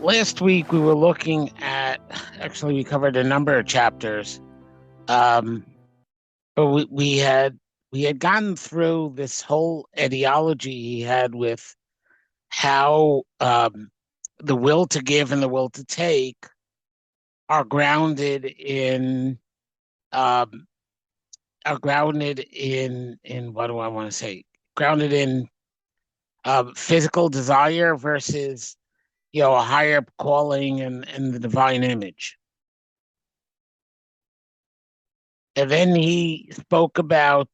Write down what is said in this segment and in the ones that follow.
last week we were looking at, actually we covered a number of chapters, but we had gotten through this whole ideology he had with how the will to give and the will to take are grounded in what do I want to say? Grounded in physical desire versus a higher calling and the divine image. And then he spoke about,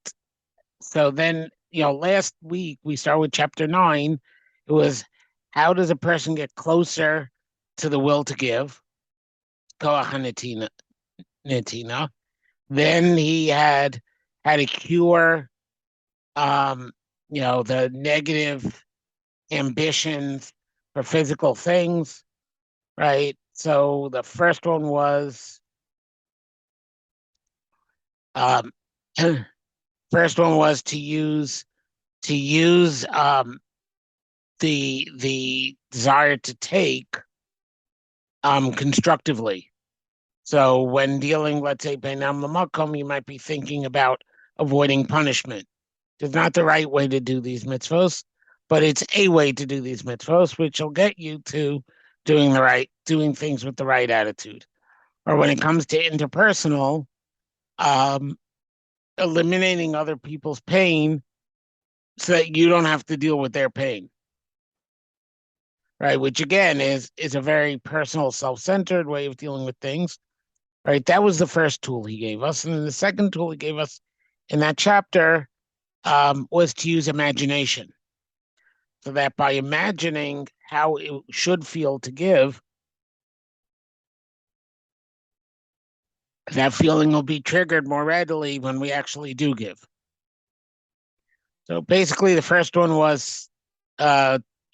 so then, last week we started with chapter 9. It was, how does a person get closer to the will to give? Koach Netina. Then he had how to cure, the negative ambitions for physical things, right? So the first one was, first one was to use the desire to take constructively. So when dealing, let's say, Beinam Lamakom, you might be thinking about avoiding punishment. It's not the right way to do these mitzvos, but it's a way to do these mitzvos, which will get you to doing things with the right attitude. Or when it comes to interpersonal, eliminating other people's pain so that you don't have to deal with their pain. Right, which again is a very personal, self-centered way of dealing with things. Right, that was the first tool he gave us, and then the second tool he gave us in that chapter was to use imagination, so that by imagining how it should feel to give, that feeling will be triggered more readily when we actually do give. So basically, the first one was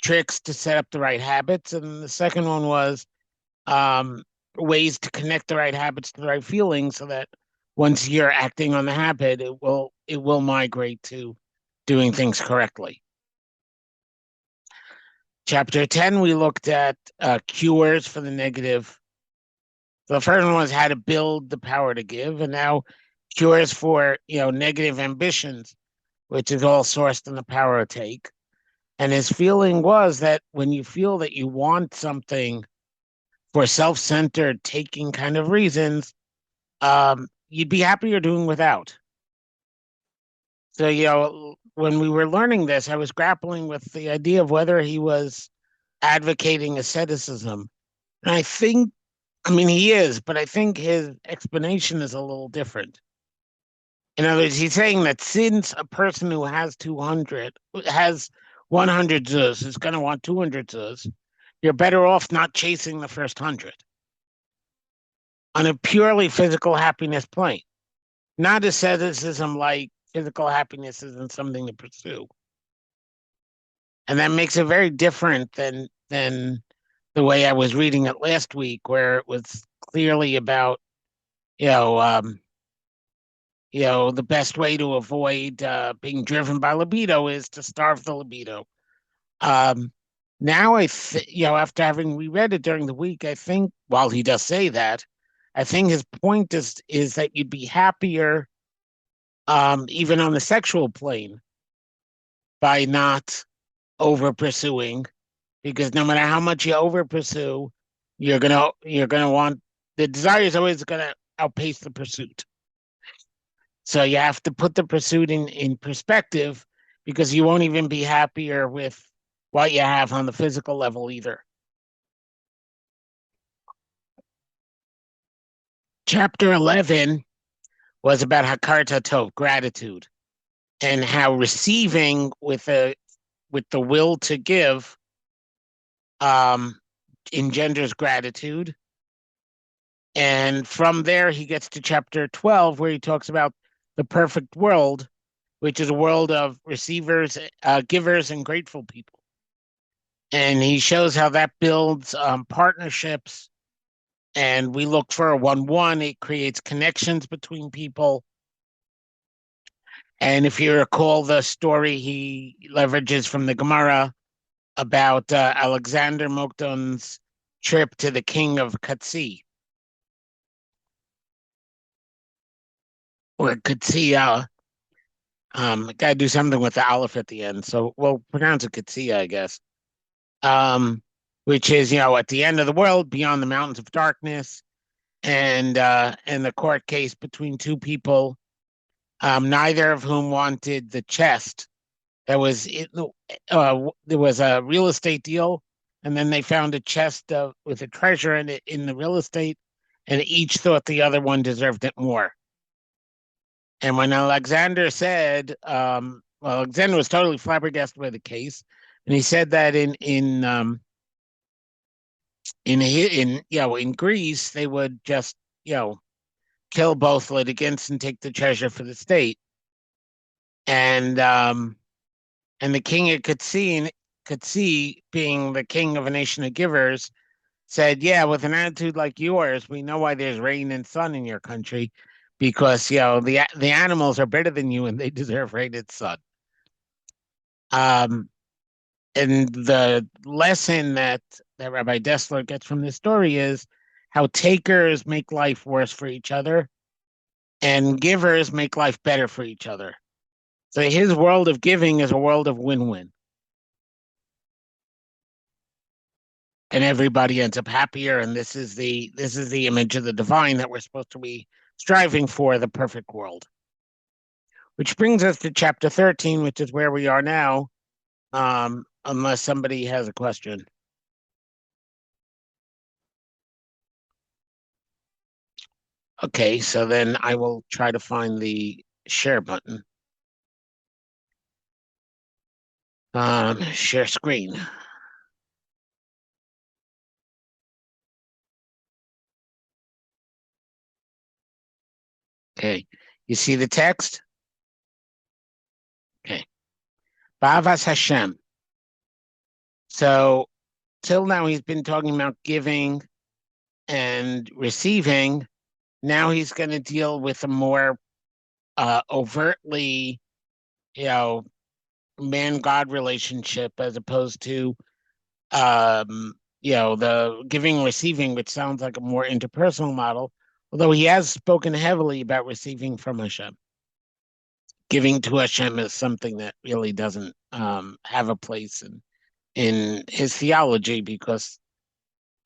tricks to set up the right habits, and the second one was ways to connect the right habits to the right feelings, so that once you're acting on the habit, it will migrate to doing things correctly. Chapter 10, we looked at cures for the negative. The first one was how to build the power to give, and now cures for negative ambitions, which is all sourced in the power to take. And his feeling was that when you feel that you want something for self-centered, taking kind of reasons, you'd be happier doing without. So, when we were learning this, I was grappling with the idea of whether he was advocating asceticism. And he is, but I think his explanation is a little different. In other words, he's saying that since a person who has 100 zuz is going to want 200 zuz, you're better off not chasing the first 100 on a purely physical happiness plane. Not asceticism like physical happiness isn't something to pursue. And that makes it very different than the way I was reading it last week, where it was clearly about, the best way to avoid being driven by libido is to starve the libido. Now after having reread it during the week, I think, while he does say that, I think his point is that you'd be happier, even on the sexual plane, by not over pursuing, because no matter how much you over pursue, you're gonna want, the desire is always gonna outpace the pursuit. So you have to put the pursuit in perspective, because you won't even be happier with what you have on the physical level either. Chapter 11 was about hakarta tov, gratitude, and how receiving with the will to give engenders gratitude. And from there, he gets to chapter 12, where he talks about the perfect world, which is a world of receivers, givers, and grateful people. And he shows how that builds partnerships. And we look for a 1-1. It creates connections between people. And if you recall the story he leverages from the Gemara about Alexander Mokdon's trip to the king of Qunterus, or Qunterus. Gotta do something with the aleph at the end, so we'll pronounce it Qunterus, I guess. Which is, at the end of the world, beyond the mountains of darkness, and the court case between two people, neither of whom wanted the chest. There was a real estate deal, and then they found a chest with a treasure in it in the real estate, and each thought the other one deserved it more. And when Alexander said, Alexander was totally flabbergasted by the case, and he said that in Greece they would just kill both litigants and take the treasure for the state. And the king of Qunterus, being the king of a nation of givers, said, "Yeah, with an attitude like yours, we know why there's rain and sun in your country, because the animals are better than you and they deserve rain and sun." And the lesson that Rabbi Dessler gets from this story is how takers make life worse for each other, and givers make life better for each other. So his world of giving is a world of win-win. And everybody ends up happier, and this is the image of the divine that we're supposed to be striving for, the perfect world. Which brings us to chapter 13, which is where we are now, unless somebody has a question. Okay, so then I will try to find the share button. Share screen. Okay, you see the text? Okay. Ba'avas Hashem. So till now he's been talking about giving and receiving. Now he's going to deal with a more overtly, man-God relationship, as opposed to, the giving-receiving, which sounds like a more interpersonal model, although he has spoken heavily about receiving from Hashem. Giving to Hashem is something that really doesn't have a place in his theology, because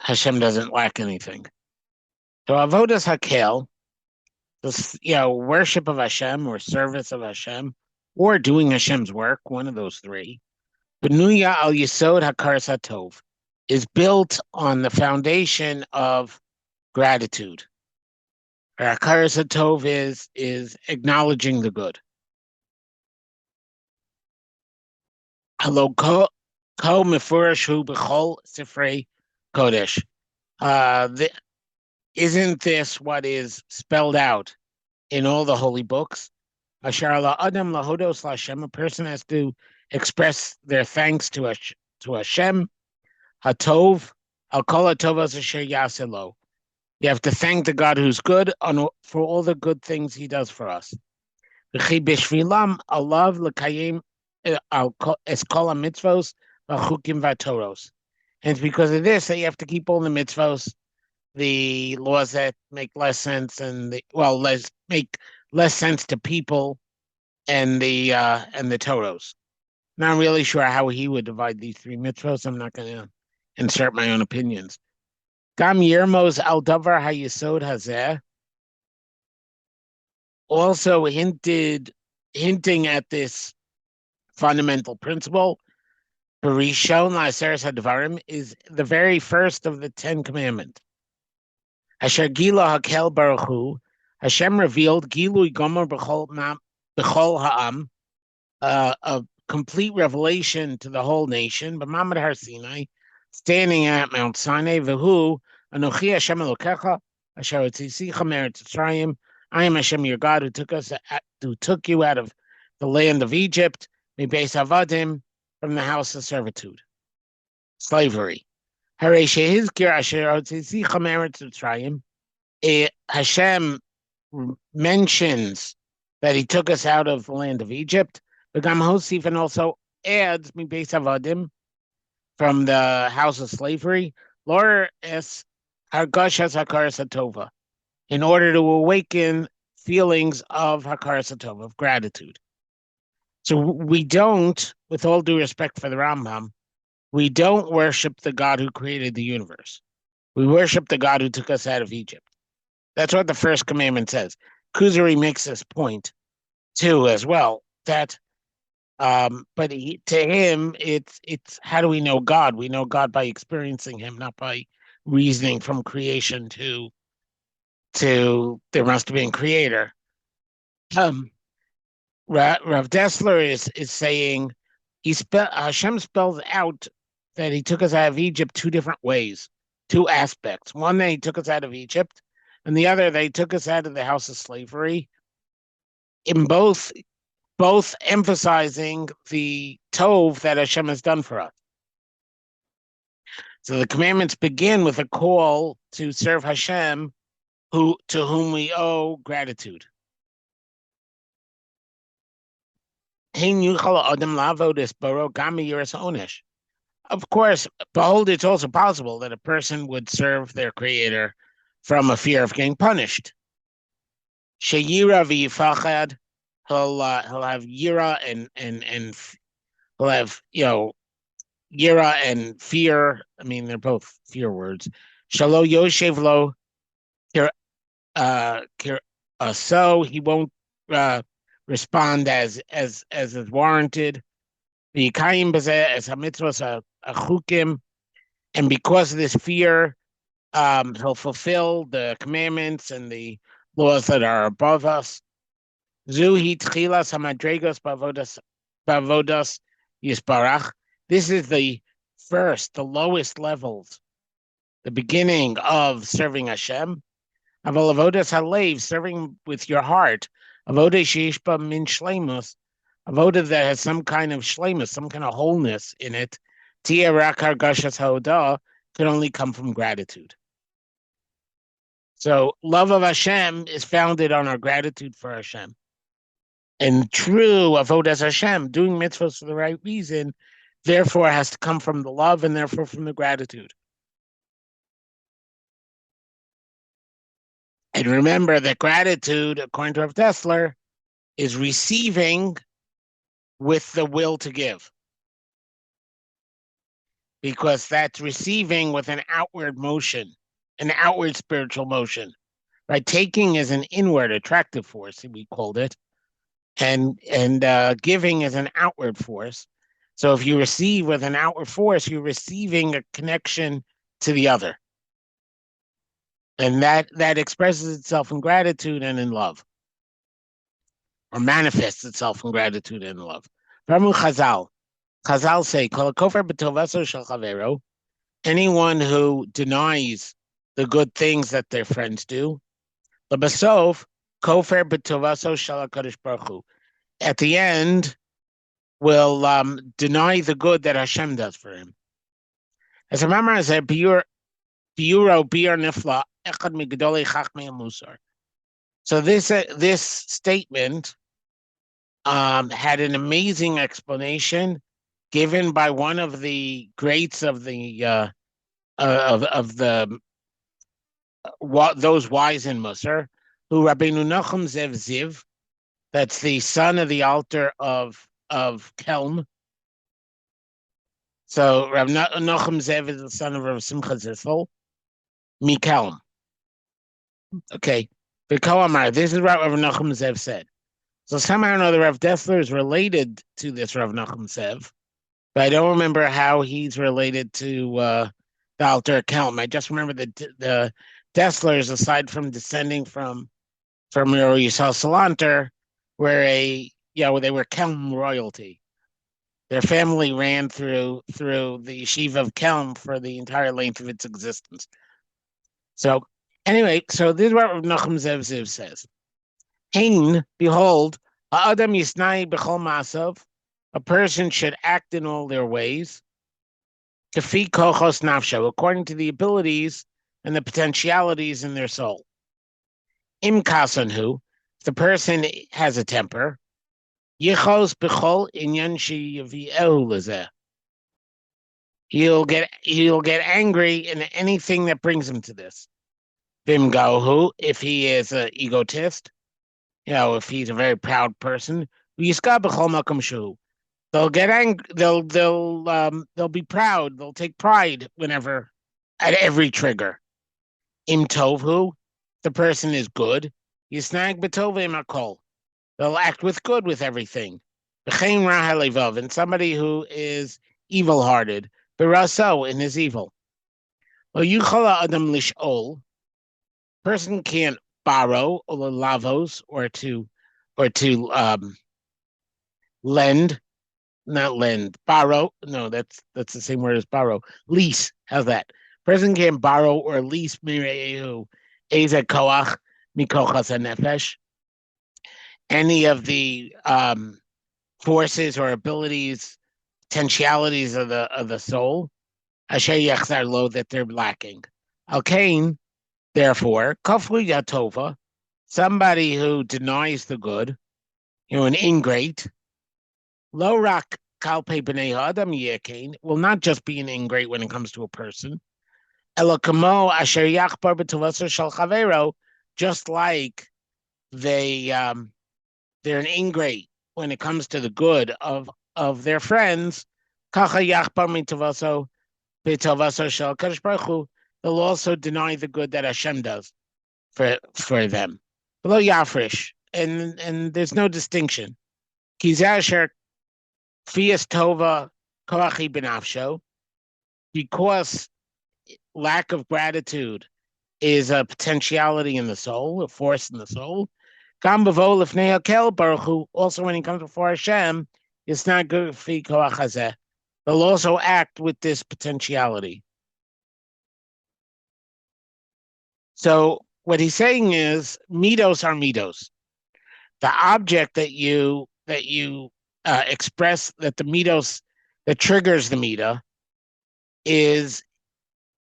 Hashem doesn't lack anything. So avodas hakel, this worship of Hashem or service of Hashem or doing Hashem's work, one of those three, benuya al yesod hakaras hatov, is built on the foundation of gratitude. Hakaras hatov is acknowledging the good. Hello, ko mefurash hu b'chol sifrei kodesh. Isn't this what is spelled out in all the holy books? Asher la'adam lahodos la'Hashem, a person has to express their thanks to Hashem. Hatov, al kol hatovos asher yaseh lo. You have to thank the God who's good for all the good things he does for us. V'chi b'shvilam alav l'kayim es kol hamitzvos v'chukim v'toros. And it's because of this that you have to keep all the mitzvos, the laws that make less sense, and make less sense to people, and the Toros. Not really sure how he would divide these three mitzvos. I'm not going to insert my own opinions. Gam Yermos al davar hayesod hazeh, also hinting at this fundamental principle. Barishon la'aseres hadvarim is the very first of the 10 commandments. Asher gila hakel baruch hu, Hashem revealed gilui gomer b'chol ha'am, a complete revelation to the whole nation, b'mamad har Sinai, standing at Mount Sinai, v'hu anochi Hashem elokecha, asher hotzisicha me'eretz Mitzrayim, I am Hashem your God who took you out of the land of Egypt, mibeis avadim, from the house of servitude, slavery. Hashem mentions that he took us out of the land of Egypt, and also adds mibeis avadim, from the house of slavery. Laura es hargashas hakaras hatova, in order to awaken feelings of hakaras hatova, of gratitude. So we don't, with all due respect for the Rambam, we don't worship the God who created the universe. We worship the God who took us out of Egypt. That's what the first commandment says. Kuzari makes this point too, as well. That, but to him, it's how do we know God? We know God by experiencing Him, not by reasoning from creation to there must be a creator. Rav Dessler is saying Hashem spells out that He took us out of Egypt two different ways, two aspects. One, that He took us out of Egypt, and the other, they took us out of the house of slavery. In both emphasizing the tov that Hashem has done for us. So the commandments begin with a call to serve Hashem, to whom we owe gratitude. Of course, behold, it's also possible that a person would serve their creator from a fear of getting punished. Sheyira v'yifachad, he'll have yira and he'll have yira and fear. I mean, they're both fear words. Shalo yoshev lo, so he won't respond as is warranted. V'yikayim b'zeh as hamitzvos achukim, and because of this fear, he'll fulfill the commandments and the laws that are above us. Zuhi tchilas hamadregos bavodas yisbarach. This is the lowest levels, the beginning of serving Hashem. Aval avodas halev, serving with your heart. Avodah sheishba min shleimus, avodah that has some kind of shleimus, some kind of wholeness in it. Tia rak hargashas haodah, can only come from gratitude. So love of Hashem is founded on our gratitude for Hashem. And true avodas Hashem, doing mitzvahs for the right reason, therefore has to come from the love and therefore from the gratitude. And remember that gratitude, according to Rav Dessler, is receiving with the will to give. Because that's receiving with an outward motion, an outward spiritual motion, right? Taking is an inward attractive force, we called it, and giving is an outward force. So if you receive with an outward force, you're receiving a connection to the other, and that expresses itself in gratitude and in love, or manifests itself in gratitude and love. Chazal say, anyone who denies the good things that their friends do, at the end will deny the good that Hashem does for him. As a Mamar said, so this statement had an amazing explanation given by one of the greats of the those wise in Musar, who Rabbeinu Nachum Zev Ziv, that's the son of the altar of Kelm. So Rabbi Nachum Zev is the son of Rav Simcha Zissel, Mikelm. Okay, this is what Rav Nachum Zev said. So somehow or another, Rav Dessler is related to this Rav Nachum Zev, but I don't remember how he's related to the altar of Kelm. I just remember the Desslers, aside from descending from Yisrael Salanter, where they were Kelm royalty. Their family ran through the yeshiva of Kelm for the entire length of its existence. So anyway, so this is what Nachum Zev Ziv says. Hein, behold, Adam Yisnai B'chol Masav, a person should act in all their ways, Kafi Kochos Nafsho, according to the abilities and the potentialities in their soul. Im Kasanhu, the person has a temper, Yichos B'chol Inyan Sheyavi'ehu Lezeh. He'll get angry in anything that brings him to this. Vimgohu, if he is an egotist, if he's a very proud person, they'll get angry. They'll be proud. They'll take pride whenever at every trigger. Im tovhu, the person is good. Yisnag betove imakol. They'll act with good with everything. And somebody who is evil-hearted, beraso in his evil. Adam lishol. Person can't borrow or lavos or to lend, not lend, borrow. No, that's the same word as borrow. Lease. How's that? Person can't borrow or lease mirehu eza koach mikochas hanefesh. Any of the forces or abilities, potentialities of the soul, asher yachzar lo, that they're lacking. Alkain, therefore, kaflu yatova, somebody who denies the good, an ingrate, lo rak kalpe b'nei adam yekain, will not just be an ingrate when it comes to a person. Elokamo asher yachbar b'tovaso shel chavero, just like they're an ingrate when it comes to the good of their friends. Kacha yachbar mitovaso b'tovaso shel kadosh baruch hu, they'll also deny the good that Hashem does for them. Below yafrish, and there's no distinction. Kizasher fias tova koachi benafsho, because lack of gratitude is a potentiality in the soul, a force in the soul. Gambavo lifnei hakel baruch hu, also when he comes before Hashem, it's not good fi koach hazeh. They'll also act with this potentiality. So what he's saying is, midos are midos. The object that you express, that the midos that triggers the midah,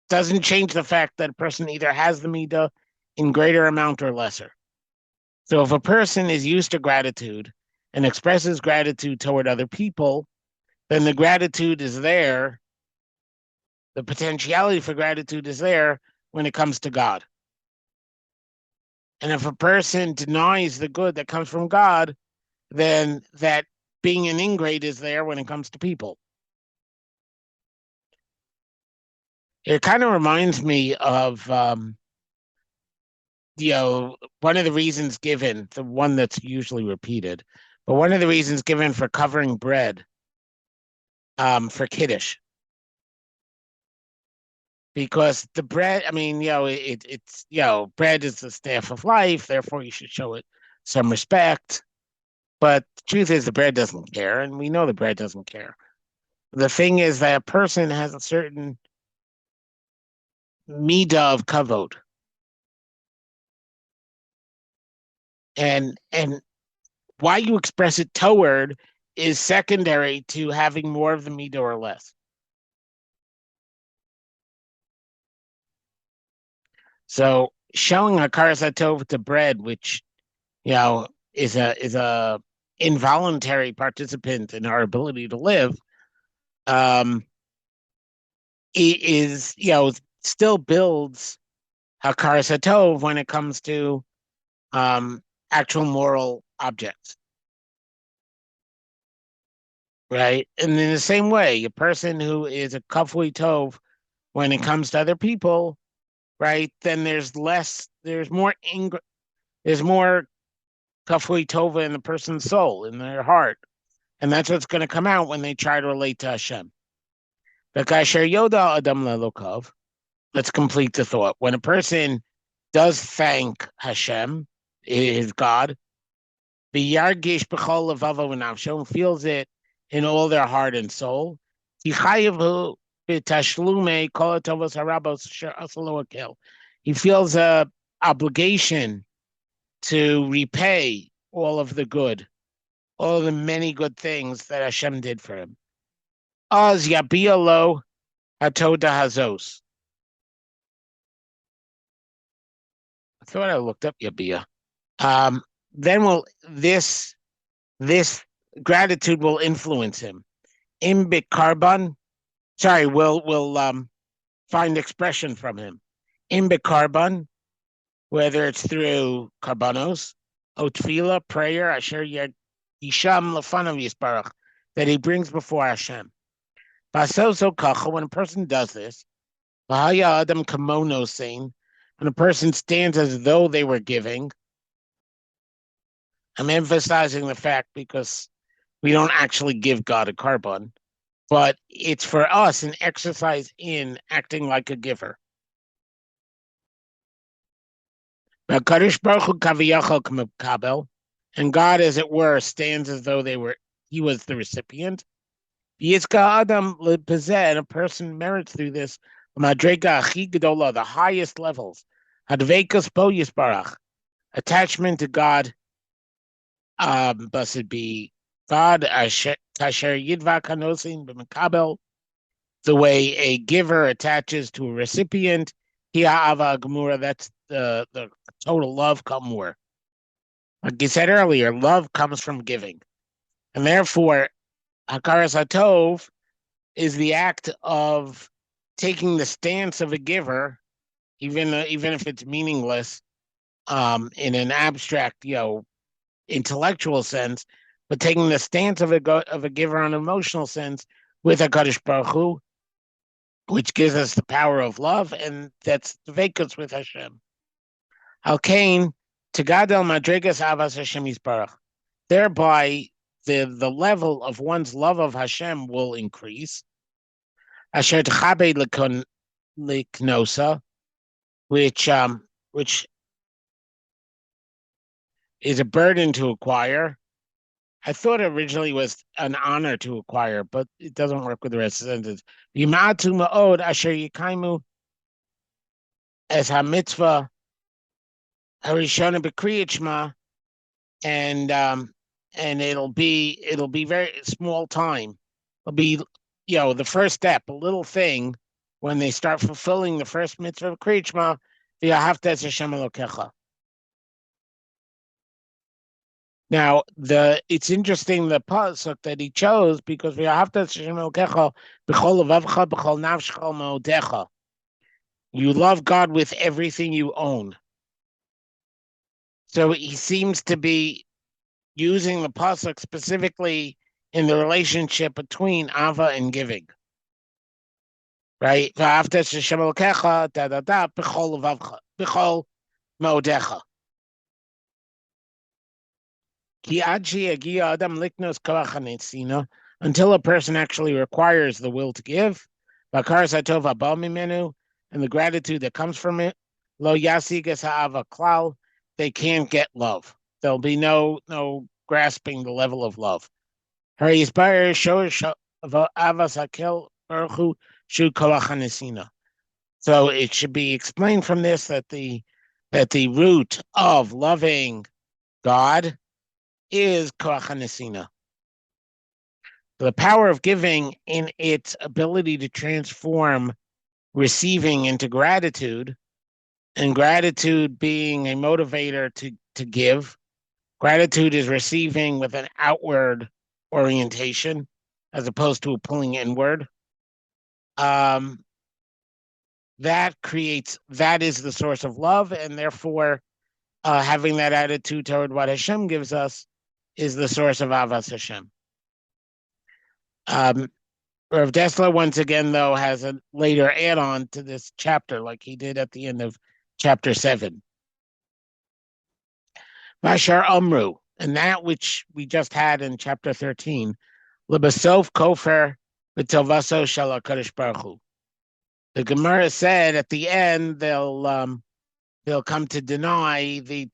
doesn't change the fact that a person either has the midah in greater amount or lesser. So if a person is used to gratitude and expresses gratitude toward other people, then the gratitude is there. The potentiality for gratitude is there when it comes to God. And if a person denies the good that comes from God, then that being an ingrate is there when it comes to people. It kind of reminds me of, one of the reasons given, the one that's usually repeated, but one of the reasons given for covering bread for Kiddush. Because the bread, it's bread is the staff of life, therefore you should show it some respect. But the truth is, the bread doesn't care, and we know the bread doesn't care. The thing is that a person has a certain midah of kavod, and why you express it toward is secondary to having more of the midah or less. So showing hakaras hatov to bread, which is a involuntary participant in our ability to live, is still builds hakaras hatov when it comes to actual moral objects, right? And in the same way, a person who is a kafui tov when it comes to other people, right? Then there's more kafui tova in the person's soul, in their heart. And that's what's going to come out when they try to relate to Hashem. Let's complete the thought. When a person does thank Hashem, his God, feels it in all their heart and soul, he feels a obligation to repay all of the good, all the many good things that Hashem did for him. Az yabia lo hatoda hazos. I thought I looked up yabia. Then this gratitude will influence him. Im bikarban will find expression from him. In Bekarban, whether it's through karbanos, otfila, prayer, asher yisham lefanav yisbarach, that he brings before Hashem. Basoso kacha, when a person does this, v'haya adam kamono saying, when a person stands as though they were giving. I'm emphasizing the fact because we don't actually give God a carbon, but it's for us an exercise in acting like a giver. And God, as it were, stands as though he was the recipient. Adam, and a person merits through this the highest levels. Attachment to God, blessed be God, the way a giver attaches to a recipient, that's the total love kamur. Like you said earlier, love comes from giving. And therefore, hakaras hatov is the act of taking the stance of a giver, even if it's meaningless, in an abstract, intellectual sense, but taking the stance of a giver on an emotional sense with HaKadosh Baruch Hu, which gives us the power of love, and that's the vakus with Hashem. Alkain, Tagadel Madrigas Avas Hashem Yisbarach. Thereby, the level of one's love of Hashem will increase. Asher Tchabe Liknosa, which is a burden to acquire. I thought it originally was an honor to acquire, but it doesn't work with the rest of the sentence. Yimatu ma'od asher yikaimu as hamitzvah harishona b'kriyat shema, and it'll be very small time. It'll be the first step, a little thing, when they start fulfilling the first mitzvah of kriyat shema, v'yahavta es Hashem Elokecha. Now, it's interesting the pasuk that he chose, because you love God with everything you own. So he seems to be using the pasuk specifically in the relationship between Ava and giving. Right? Until a person actually requires the will to give, and the gratitude that comes from it, they can't get love. There'll be no grasping the level of love. So it should be explained from this that the root of loving God is koach hanesina. The power of giving in its ability to transform receiving into gratitude, and gratitude being a motivator to give. Gratitude is receiving with an outward orientation as opposed to a pulling inward. That is the source of love, and therefore having that attitude toward what Hashem gives us is the source of Avas Hashem. Rav Dessler, once again, though, has a later add-on to this chapter, like he did at the end of chapter 7. Vashar Amru, and that which we just had in chapter 13, Libasof Kofer B'Tovaso Shel HaKadosh Baruch Hu. The Gemara said at the end they'll come to deny the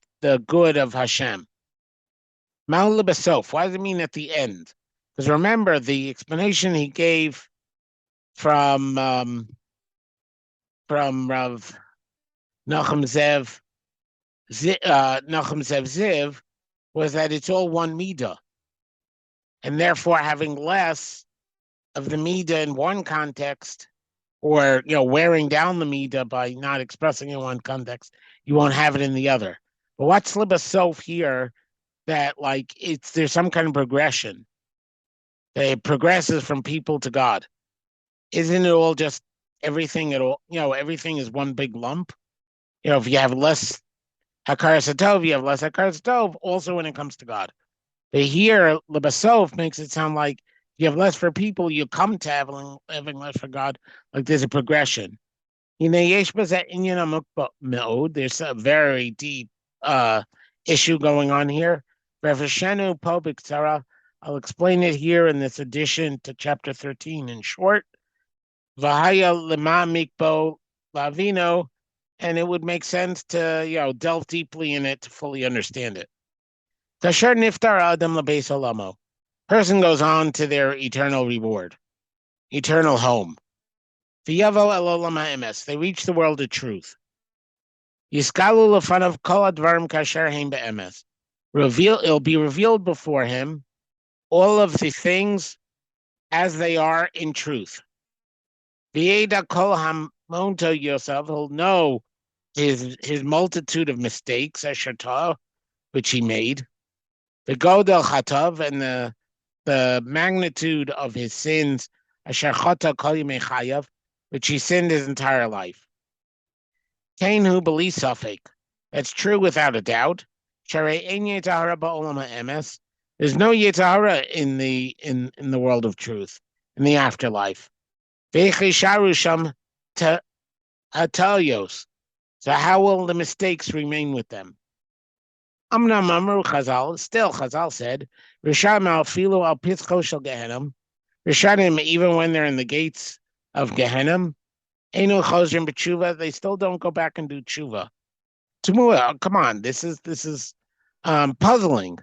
good of Hashem. Mal Libasof, why does it mean at the end? Because remember, the explanation he gave from Rav Nachum Zev Ziv was that it's all one midah, and therefore having less of the midah in one context, or wearing down the midah by not expressing in one context, you won't have it in the other. But what's Libasof here? That there's some kind of progression. It progresses from people to God. Isn't it all just everything at all? Everything is one big lump. If you have less haChessed, you have less haChessed. Also, when it comes to God, but here Lebasov makes it sound like you have less for people, you come to having less for God. Like there's a progression. There's a very deep issue going on here. I'll explain it here in this addition to chapter 13 in short. Vahaya lema mikbo lavino, and it would make sense to delve deeply in it to fully understand it. Kasher niftar adam lebeis olamo. Person goes on to their eternal reward, eternal home. V'yavo el olam ha'emes. They reach the world of truth. Yiskalu lefanav kol advarim kasher heim be'emes. It'll be revealed before him all of the things as they are in truth. V'yeda kol hamonto Yosef. He'll know his multitude of mistakes, asherta, which he made. The godel chatav, and the magnitude of his sins, asher chata kol yimei chayav, which he sinned his entire life. Kain hu b'li safek. That's true without a doubt. Sharei ein yetahara ba'olam ha'emes. There's no yetahara in the world of truth, in the afterlife. Ve'chisharu sham hatalios. So how will the mistakes remain with them? Amnam amru Chazal. Still, Chazal said, Risham al filu al pitzcho shel Gehenim. Rishanim, even when they're in the gates of Gehenim, Einu chozrim b'tshuva, they still don't go back and do tshuva. Tumua, come on, this is puzzling.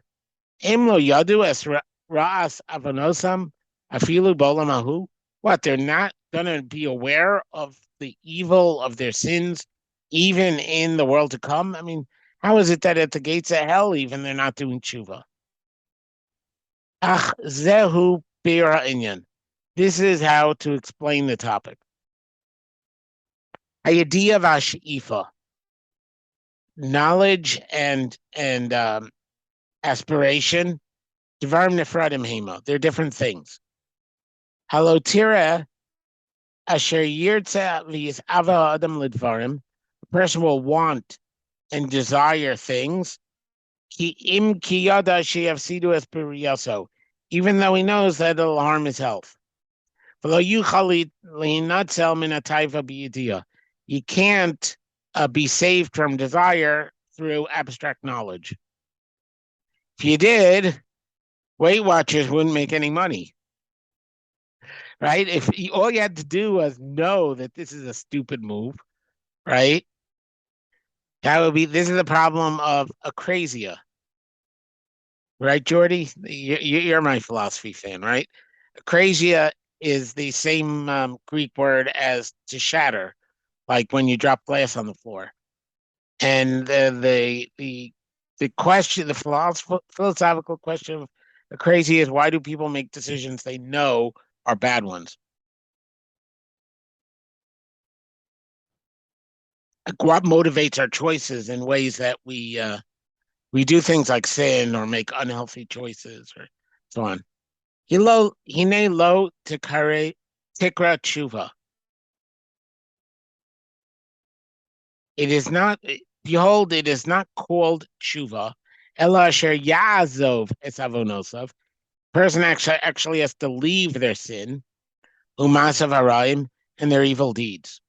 Em lo yadu es ra'as avonosam afilu bolam ahu. What, they're not going to be aware of the evil of their sins, even in the world to come? I mean, how is it that at the gates of hell, even they're not doing tshuva? Ach zehu bira inyan. This is how to explain the topic. Hayadiya v'ashi'ifa. Knowledge and aspiration. Dvarim nefradim hema. They're different things. Halotira asher yirtza v'yis'ava adam lidvarim. A person will want and desire things. Ki im ki yada sheyafsidu es b'riyaso. Even though he knows that it'll harm his health. V'lo yuchal lihinatzel min hataiva b'yidiyah. You can't be saved from desire through abstract knowledge. If you did, Weight Watchers wouldn't make any money, right? If all you had to do was know that this is a stupid move, right? This is the problem of acrasia, right, Jordy? You're my philosophy fan, right? Acrasia is the same Greek word as to shatter, like when you drop glass on the floor. And the question, the philosophical question of the crazy is, why do people make decisions they know are bad ones? Like, what motivates our choices in ways that we do things like sin or make unhealthy choices or so on. Hine lo tikra tshuva. It is not, behold, it is not called tshuva. Ela asher ya'azov es avonosav. Person actually has to leave their sin, umasav harayim, and their evil deeds.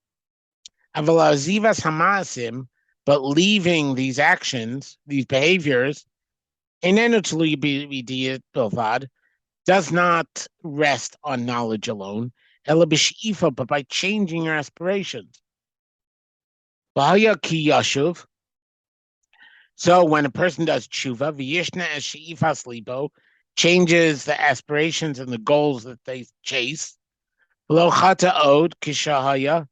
Aval azivas hamasim, but leaving these actions, these behaviors, inenu tului b'diyat bilvad, does not rest on knowledge alone. Ela b'shi'ifa, but by changing your aspirations. So when a person does tshuva, v'yishna es she'ifas libo, changes the aspirations and the goals that they chase, lo chata'od kishahaya,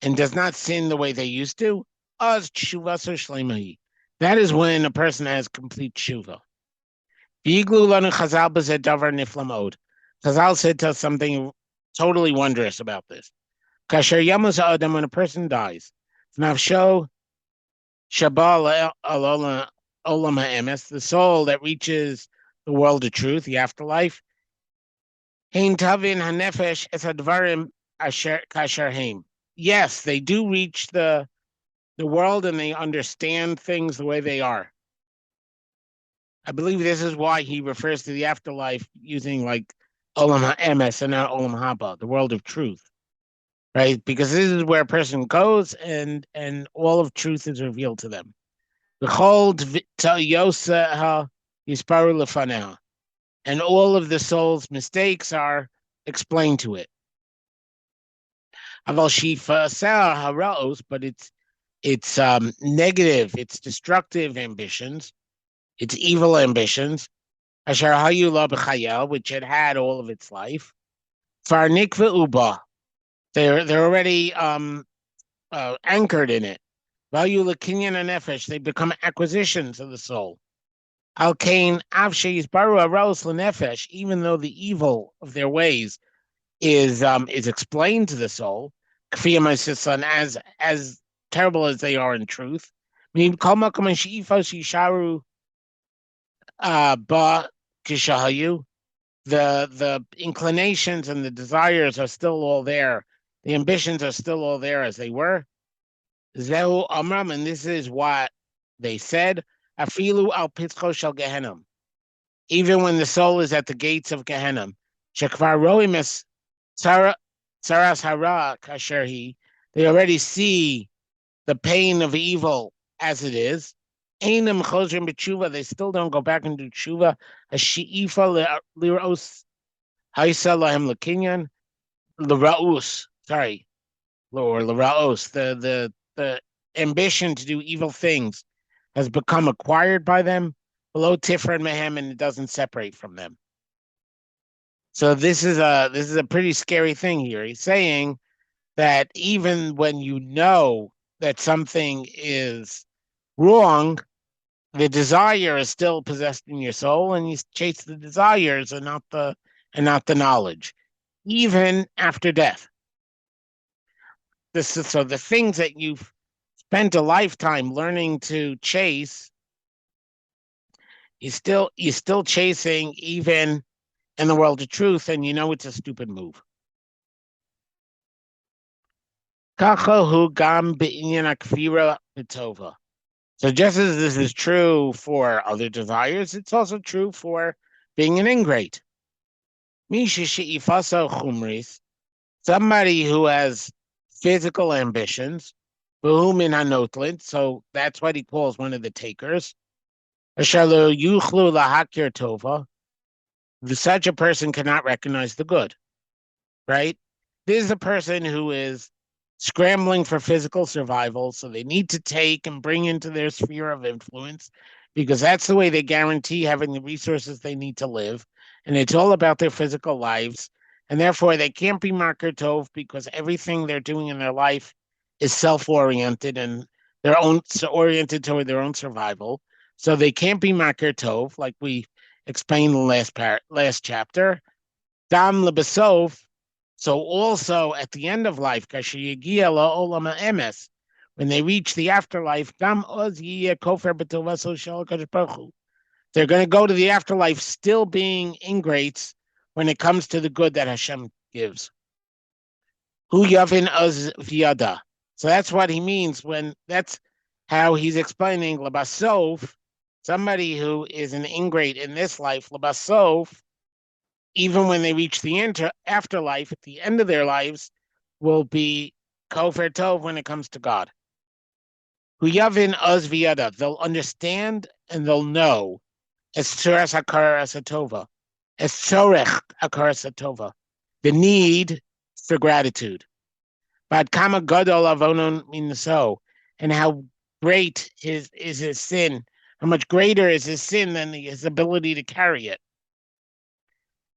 and does not sin the way they used to, az tshuva so shleimahi. That is when a person has complete tshuva. V'yiglu lanu Chazal b'zeh davar niflamod. Chazal said to us something totally wondrous about this. Kasher yamus adam, when a person dies, nafsho shabal olam ha'emes, the soul that reaches the world of truth, the afterlife, Hein tavin hanefesh es hadvarim asher kasher heim. Yes, they do reach the world and they understand things the way they are. I believe this is why he refers to the afterlife using like Olam HaEmes and not Olam Haba, the world of truth, right? Because this is where a person goes and all of truth is revealed to them. Behold, Yosa Yisparu Lefaneh, and all of the soul's mistakes are explained to it. Aval Shifa Haraos, but it's negative, it's destructive ambitions, it's evil ambitions. Asher Hayu La B'Chayel, which had all of its life. Farnik Uba, they're already anchored in it. Vayu Lakinyan and Nefesh, they become acquisitions of the soul. Al Kain Avshe Baru Aros Lenefesh, even though the evil of their ways is explained to the soul, Kfiyam Sisan, as terrible as they are in truth. Ba Kishahayu, the inclinations and the desires are still all there. The ambitions are still all there as they were. Zehu Amram, and this is what they said. Afilu al pitcho shel Gehenim. Even when the soul is at the gates of Gehenim, Shekvar roimes saras hara kasher he. They already see the pain of evil as it is. Einam chozrim b'tshuva. They still don't go back and do tshuva. A she'ifa liros haisa lahem lekinyan l'raus. Sorry, or l'raos. The ambition to do evil things has become acquired by them. Below tifra and mehem, and it doesn't separate from them. So this is a pretty scary thing here. He's saying that even when you know that something is wrong, the desire is still possessed in your soul, and you chase the desires and not the knowledge, even after death. So the things that you've spent a lifetime learning to chase, you're still chasing even in the world of truth, and you know it's a stupid move. So just as this is true for other desires, it's also true for being an ingrate. Somebody who has physical ambitions, so that's what he calls one of the takers. Such a person cannot recognize the good, right? This is a person who is scrambling for physical survival, so they need to take and bring into their sphere of influence because that's the way they guarantee having the resources they need to live, and it's all about their physical lives, and therefore they can't be Makar Tov because everything they're doing in their life is self-oriented and oriented toward their own survival, so they can't be Makar Tov, like we explained in the last chapter. Dam lebesov. So also at the end of life, when they reach the afterlife, they're going to go to the afterlife still being ingrates when it comes to the good that Hashem gives. Hu yavin az v'yada. So that's what he means that's how he's explaining lebasov, somebody who is an ingrate in this life, lebasov, even when they reach the afterlife, at the end of their lives, will be kofer tov when it comes to God. Huyavin az v'yada. They'll understand and they'll know as tzoras hakaras hatova, as tzorech hakaras hatova, the need for gratitude. But kama gadol avonon minso, and how great is his sin, how much greater is his sin than his ability to carry it.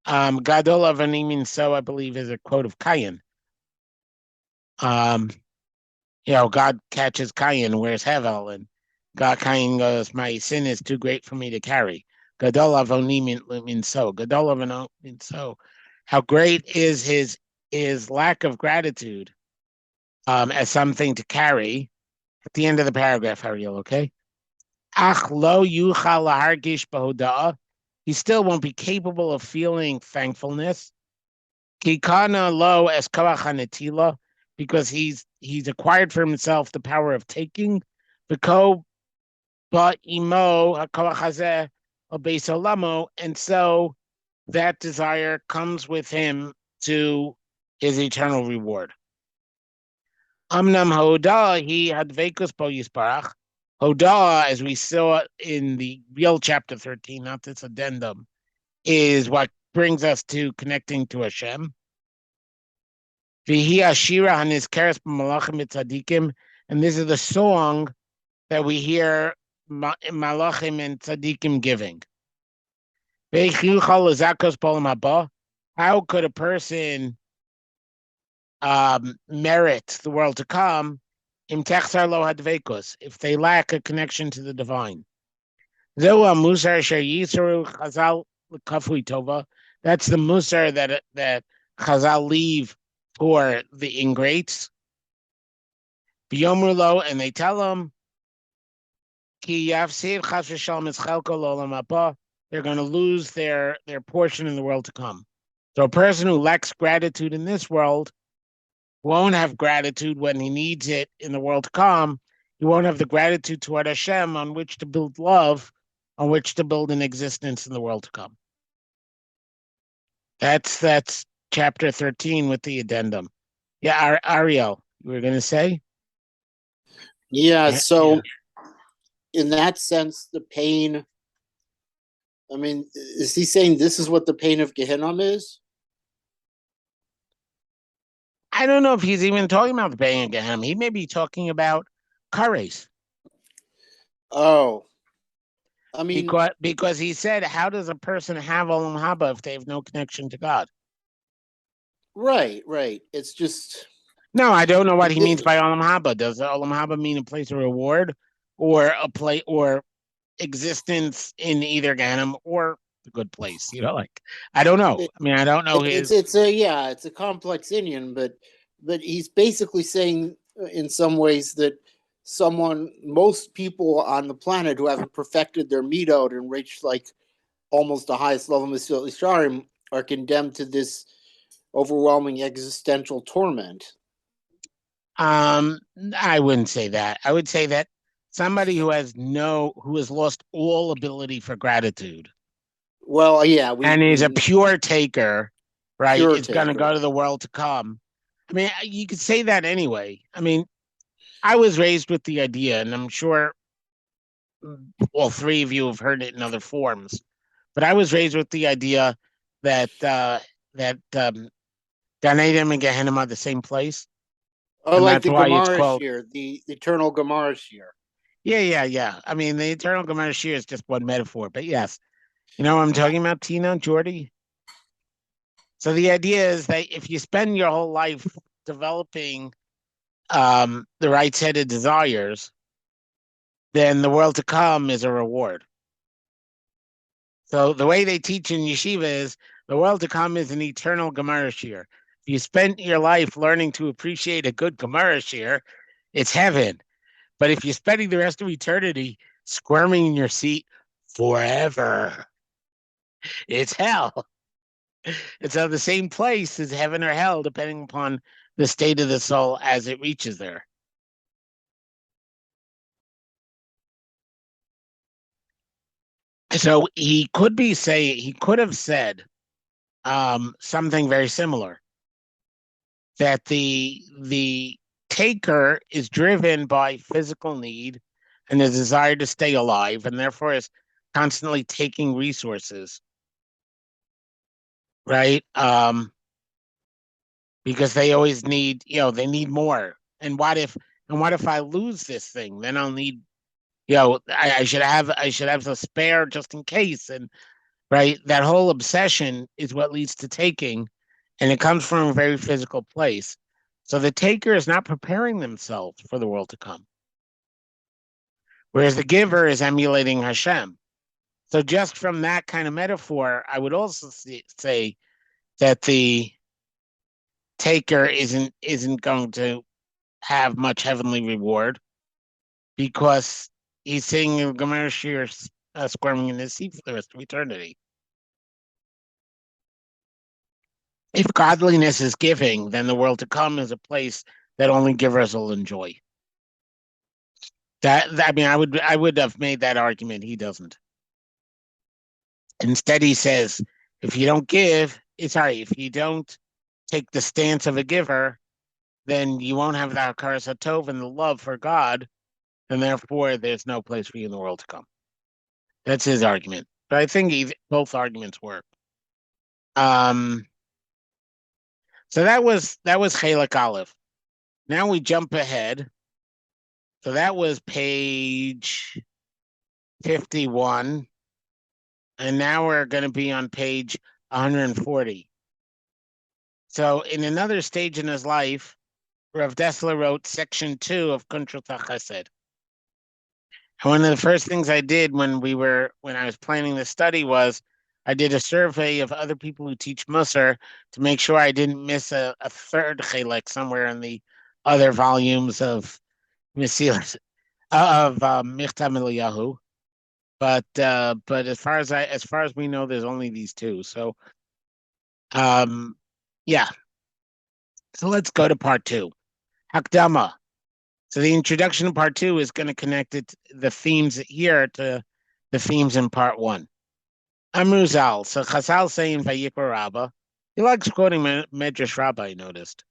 Gadol avanim so I believe is a quote of Cain. God catches Cain, where's Hevel, and Cain goes, my sin is too great for me to carry. Gadol avanim so. Gadol avanim so. How great is his lack of gratitude as something to carry. At the end of the paragraph, Ariel, okay? Ach lo yuchal lahargish b'hoda'ah. He still won't be capable of feeling thankfulness. Kikana lo es koach hanetila, because he's acquired for himself the power of taking. V'ko ba imo hakoach hazeh obeis olamo, and so that desire comes with him to his eternal reward. Amnam hoda he hadvekus bo yisparach. Hoda, as we saw in the real chapter 13, not this addendum, is what brings us to connecting to Hashem. Vihi ashira hanizkeres b'malachim mitzadikim, and this is the song that we hear malachim and tzadikim giving. How could a person merit the world to come if they lack a connection to the divine? That's the musar that Chazal leave for the ingrates. And they tell them, they're going to lose their portion in the world to come. So a person who lacks gratitude in this world won't have gratitude when he needs it in the world to come. He won't have the gratitude toward Hashem on which to build love, on which to build an existence in the world to come. That's chapter 13 with the addendum. Yeah, Ariel, you were going to say? Yeah, so in that sense, the pain, I mean, is he saying this is what the pain of Gehinnom is? I don't know if he's even talking about the pain of Gehinnom. He may be talking about Qunterus. Oh. I mean, because he said, how does a person have Olam Haba if they have no connection to God? Right. It's just... No, I don't know what he means by Olam Haba. Does Olam Haba mean a place of reward or a place or existence in either Gehinnom or the good place? I don't know. I don't know it's a complex Indian, but he's basically saying in some ways that most people on the planet who haven't perfected their midot and reached like almost the highest level of Mesilat Yesharim are condemned to this overwhelming existential torment. I wouldn't say that. I would say that somebody who has lost all ability for gratitude. Well, yeah, and is a pure taker, right? Is going to go to the world to come. I mean, you could say that anyway. I mean, I was raised with the idea, and I'm sure all three of you have heard it in other forms, but I was raised with the idea that Gan Eden and Gehenna are the same place. Oh, like the Gemara Shir, the eternal Gemara Shir. Yeah. I mean, the eternal Gemara Shir is just one metaphor, but yes. You know what I'm talking about, Tina, Jordy? So the idea is that if you spend your whole life developing the right set of desires, then the world to come is a reward. So the way they teach in yeshiva is the world to come is an eternal Gemara Shir. If you spent your life learning to appreciate a good Gemara Shir, it's heaven. But if you're spending the rest of eternity squirming in your seat forever, it's hell. It's on the same place as heaven or hell, depending upon the state of the soul as it reaches there. So he could have said something very similar, that the taker is driven by physical need and the desire to stay alive, and therefore is constantly taking resources, right? Because they always need, they need more. And what if I lose this thing? Then I'll need, I should have a spare just in case. And right, that whole obsession is what leads to taking, and it comes from a very physical place. So the taker is not preparing themselves for the world to come, whereas the giver is emulating Hashem. So just from that kind of metaphor, I would also say that the taker isn't going to have much heavenly reward, because he's sitting Gemara Shir squirming in his seat for the rest of eternity. If godliness is giving, then the world to come is a place that only givers will enjoy. I mean, I would have made that argument. He doesn't. Instead, he says, if you don't if you don't take the stance of a giver, then you won't have the hakaras hatov and the love for God, and therefore there's no place for you in the world to come. That's his argument. But I think both arguments work. So that was Chelek Aleph. Now we jump ahead. So that was page 51. And now we're going to be on page 140. So in another stage in his life, Rav Dessler wrote section 2 of Qunterus haChessed. And one of the first things I did when I was planning the study was I did a survey of other people who teach Musar to make sure I didn't miss a third chelek somewhere in the other volumes of Mesilas of מכתב Eliyahu. But as far as we know, there's only these two. So yeah. So let's go to part 2. Hakdama. So the introduction of part 2 is going to connect the themes here to the themes in part 1. Amruzal. So Chazal saying Vayikra Rabbah. He likes quoting Medrash Rabbah, I noticed.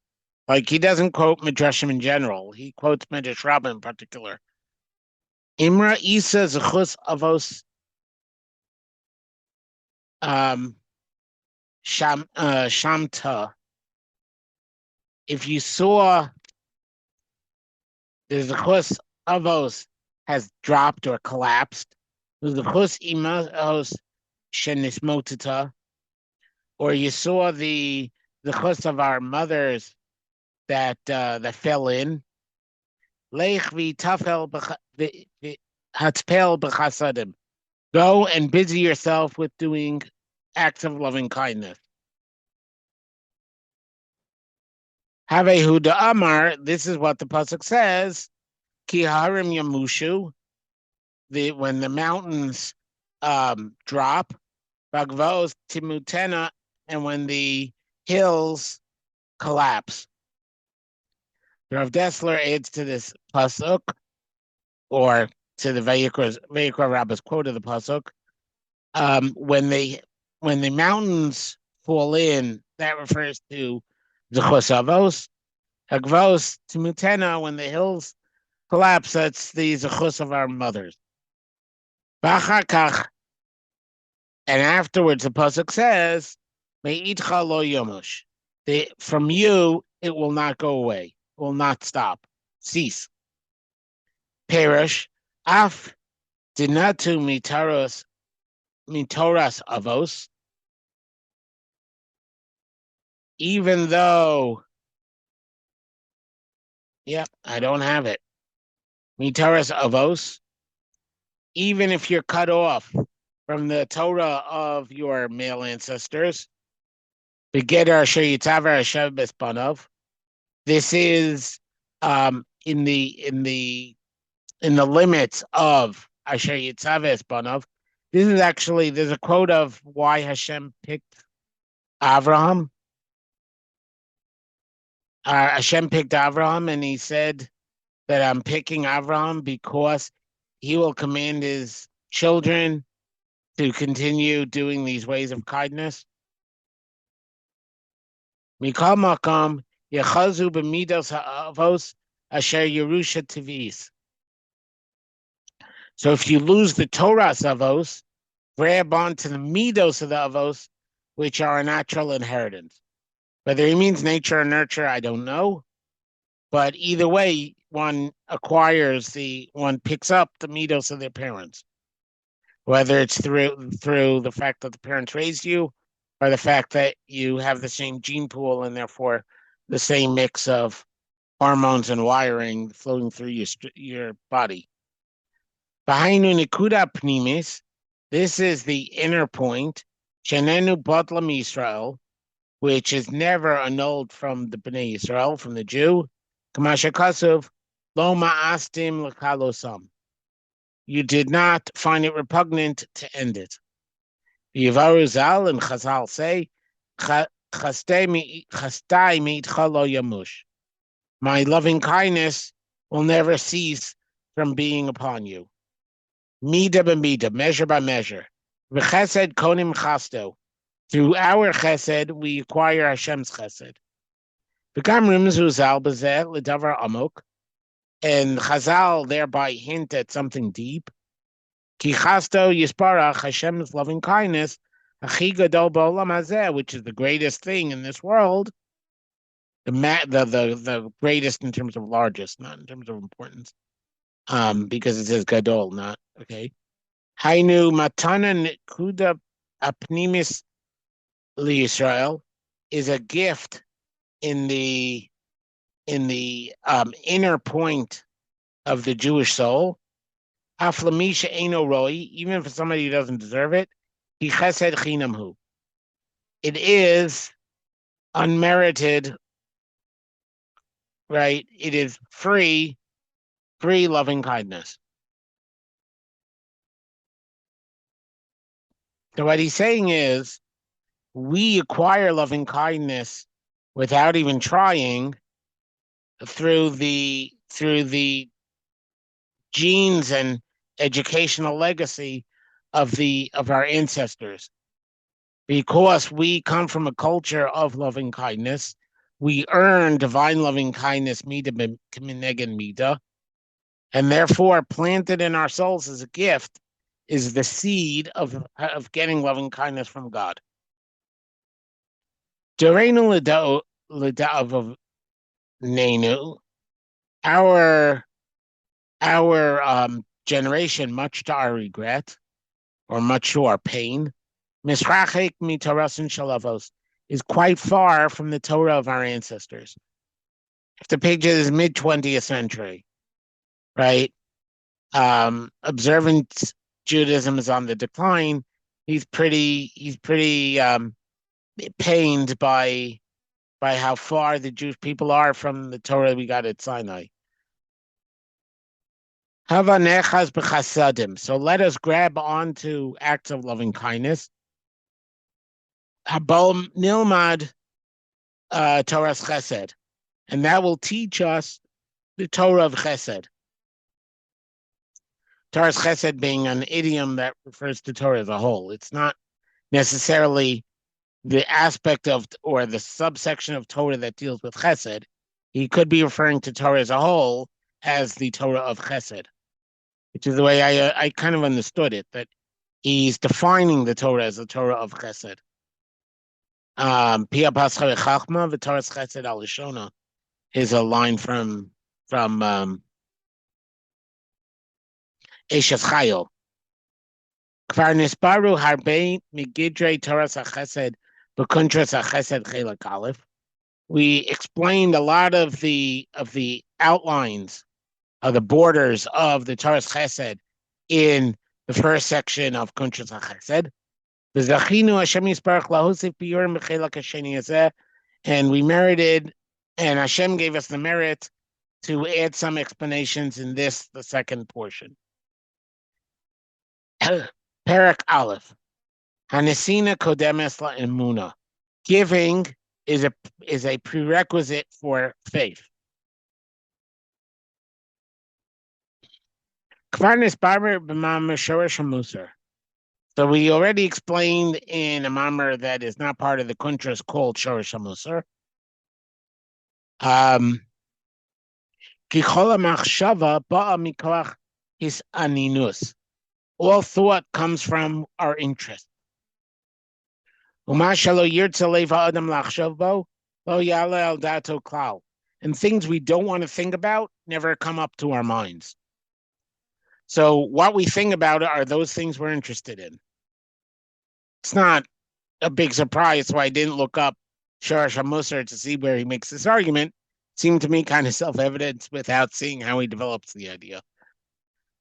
Like, he doesn't quote Midrashim in general. He quotes Medrash Rabbah in particular. Imra Isa Zechus Avos Shamta. If you saw the Zechus Avos has dropped or collapsed, the Zechus Imos Shenismotita, or you saw the Zechus of our mothers that fell in. Lech v'tafel hatzpel b'chasadim. Go and busy yourself with doing acts of loving kindness. Havehu Amar, this is what the pasuk says, Ki harim yamushu, when the mountains drop, Bagvos timutena, and when the hills collapse. Rav Dessler adds to this pasuk, or to the Vayikra Rabbah's quote of the pasuk, when the mountains fall in, that refers to Zechus Avos. Hagvos Timutena, when the hills collapse, that's the Zechus of our mothers. Bachakach, and afterwards the pasuk says, Me'itcha lo yomush. From you it will not go away, will not stop, cease. Perish, af dinatu mitoras avos. Even though, I don't have it. Mitoras avos. Even if you're cut off from the Torah of your male ancestors, begeder asher yitzaver Hashem bespanav. This is in the limits of asher yitzaver bespanav. This is actually, there's a quote of why Hashem picked Avraham. Hashem picked Avraham, and he said that I'm picking Avraham because he will command his children to continue doing these ways of kindness. Mikal makam yechazu b'midos ha'avos asher yerusha tivis. So if you lose the Torah's avos, grab onto the midos of the avos, which are a natural inheritance. Whether he means nature or nurture, I don't know. But either way, one picks up the midos of their parents. Whether it's through the fact that the parents raised you, or the fact that you have the same gene pool and therefore the same mix of hormones and wiring flowing through your body. Behind nikuda pnimis, this is the inner point, shenenu batlam Yisrael, which is never annulled from the Bnei Yisrael, from the Jew. Kamasha Kasuv, lo ma'astim l'kalosam. You did not find it repugnant to end it. The Yivaru Zal and Chazal say, chastai mitcha lo yamush. My loving kindness will never cease from being upon you. Mida b'mida, measure by measure. V'chesed konim chasto. Through our chesed, we acquire Hashem's chesed. V'gam rimzu zal b'zeh l'davar amok. And Chazal thereby hint at something deep. Ki chasto yisparach, Hashem's loving kindness, achi gadol ba'olam hazeh, which is the greatest thing in this world. The greatest in terms of largest, not in terms of importance. Because it says gadol, not okay. Hainu matana nekuda apnimis liYisrael is a gift in the inner point of the Jewish soul. Aflamisha eino roi, even for somebody who doesn't deserve it, hi chesed chinamhu. It is unmerited, right? It is free loving kindness. So what he's saying is, we acquire loving kindness without even trying through the genes and educational legacy of our ancestors. Because we come from a culture of loving kindness, we earn divine loving kindness, mida b'minegen mida, and therefore planted in our souls as a gift is the seed of getting loving kindness from God. Dureinu l'da'av nenu, our generation, much to our regret, or much to our pain, misrachek mitarasin shalavos, is quite far from the Torah of our ancestors. If the page is mid-20th century, right? Observant Judaism is on the decline. He's pretty pained by how far the Jewish people are from the Torah we got at Sinai. Hava nechaz b'chasadim. So let us grab onto acts of loving kindness. Habal nilmad Torah's chesed, and that will teach us the Torah of chesed. Torah's chesed being an idiom that refers to Torah as a whole. It's not necessarily the aspect of or the subsection of Torah that deals with chesed. He could be referring to Torah as a whole as the Torah of chesed, which is the way I kind of understood it, that he's defining the Torah as the Torah of chesed. Pia pascha v'chachma v'Torah's chesed al lishona is a line from Eshes Chayil. Kvar nisparu harbe migidrei Torah's haChessed b'Qunterus haChessed chelak aleph. We explained a lot of the outlines of the borders of the Torah's chesed in the first section of Qunterus haChessed. V'zachinu Hashem yisparach lahosif biyurim b'chelak hasheni hazeh, and we merited, and Hashem gave us the merit to add some explanations in this, the second portion. Perak Aleph, Hanesina kodemes la'emuna. Giving is a prerequisite for faith. Kvar nisbar b'mamar shoresh hamusar. So we already explained in a mamar that is not part of the Qunterus called shoresh hamusar. Kichola machshava ba'a mikoach his aninus. All thought comes from our interest. And things we don't want to think about never come up to our minds. So what we think about are those things we're interested in. It's not a big surprise why I didn't look up Shoresh HaMusar to see where he makes this argument. It seemed to me kind of self-evident without seeing how he develops the idea.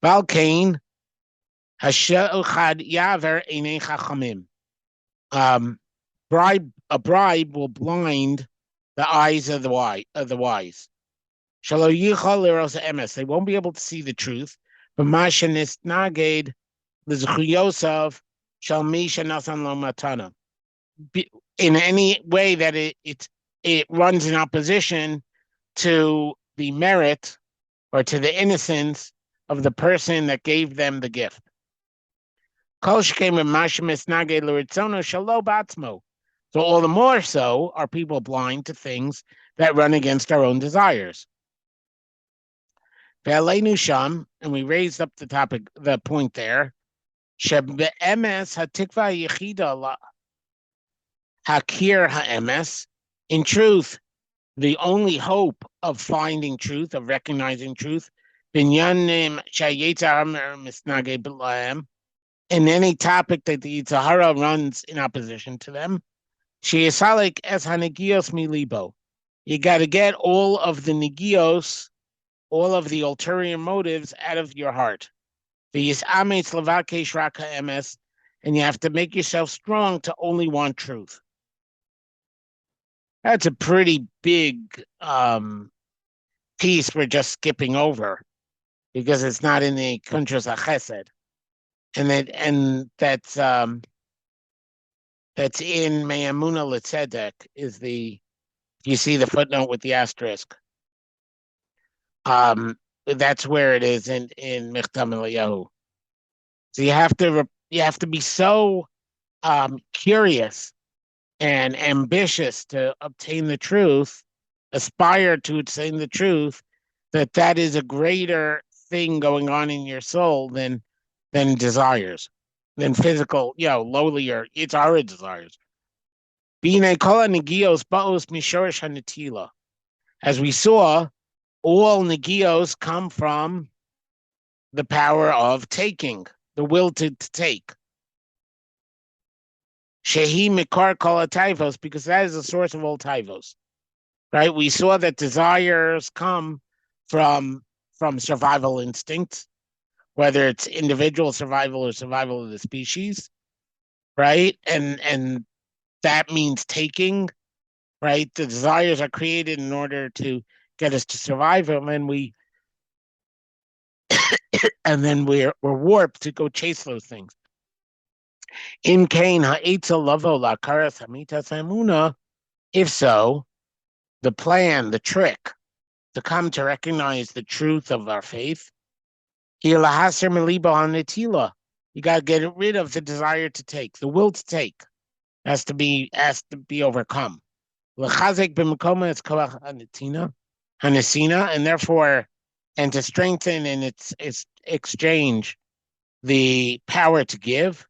Valkain, a bribe will blind the eyes of the wise. They won't be able to see the truth. But in any way that it runs in opposition to the merit or to the innocence of the person that gave them the gift. So all the more so are people blind to things that run against our own desires. And we raised up the point there. In truth, the only hope of finding truth, of recognizing truth, in any topic that the Yitzhahara runs in opposition to them, you got to get all of the negios, all of the ulterior motives out of your heart. And you have to make yourself strong to only want truth. That's a pretty big piece we're just skipping over because it's not in the Qunterus haChessed. And that's in Me'amuna L'Tzedek is you see the footnote with the asterisk. That's where it is in מכתב מאליהו. So you have to be so curious and ambitious to obtain the truth, aspire to obtain the truth, that is a greater thing going on in your soul than desires, than physical, lowlier. It's our desires. As we saw, all negios come from the power of taking, the will to take. Shehi mikar kol taivos, because that is the source of all taivos. Right? We saw that desires come from survival instincts, whether it's individual survival or survival of the species, right? And that means taking, right? The desires are created in order to get us to survive, and then we're warped to go chase those things. In Cain ha'etzel lavo la'karas hamitas hamuna. If so, the plan, the trick to come to recognize the truth of our faith, you got to get rid of the desire to take, the will to take, has to be overcome. And therefore, and to strengthen in its exchange the power to give.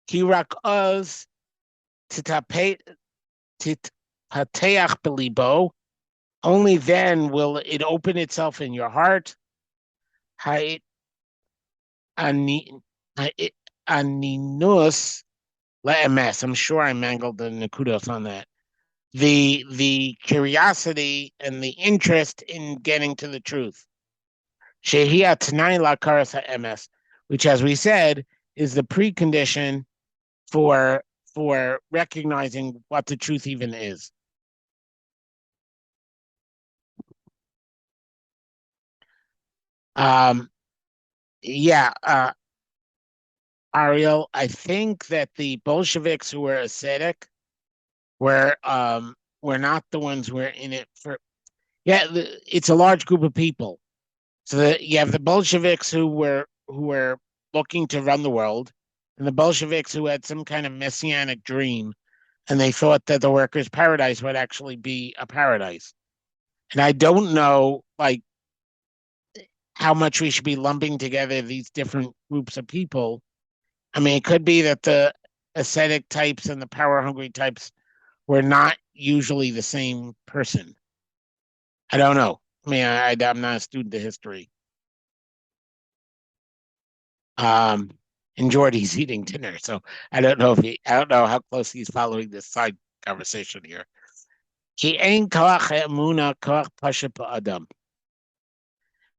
Hirak uz titapeach belibo. Only then will it open itself in your heart. Aninus le'emes. I'm sure I mangled the nekudos on that. The curiosity and the interest in getting to the truth. Shehia t'nai la'karas ha'emes, which, as we said, is the precondition for recognizing what the truth even is. Ariel, I think that the Bolsheviks who were ascetic were not the ones who were in it for. Yeah, it's a large group of people. So you have the Bolsheviks who were looking to run the world, and the Bolsheviks who had some kind of messianic dream, and they thought that the workers' paradise would actually be a paradise. And I don't know, how much we should be lumping together these different groups of people. I mean, it could be that the ascetic types and the power-hungry types were not usually the same person. I don't know. I mean, I'm not a student of history. And Jordy's eating dinner, so I don't know how close he's following this side conversation here.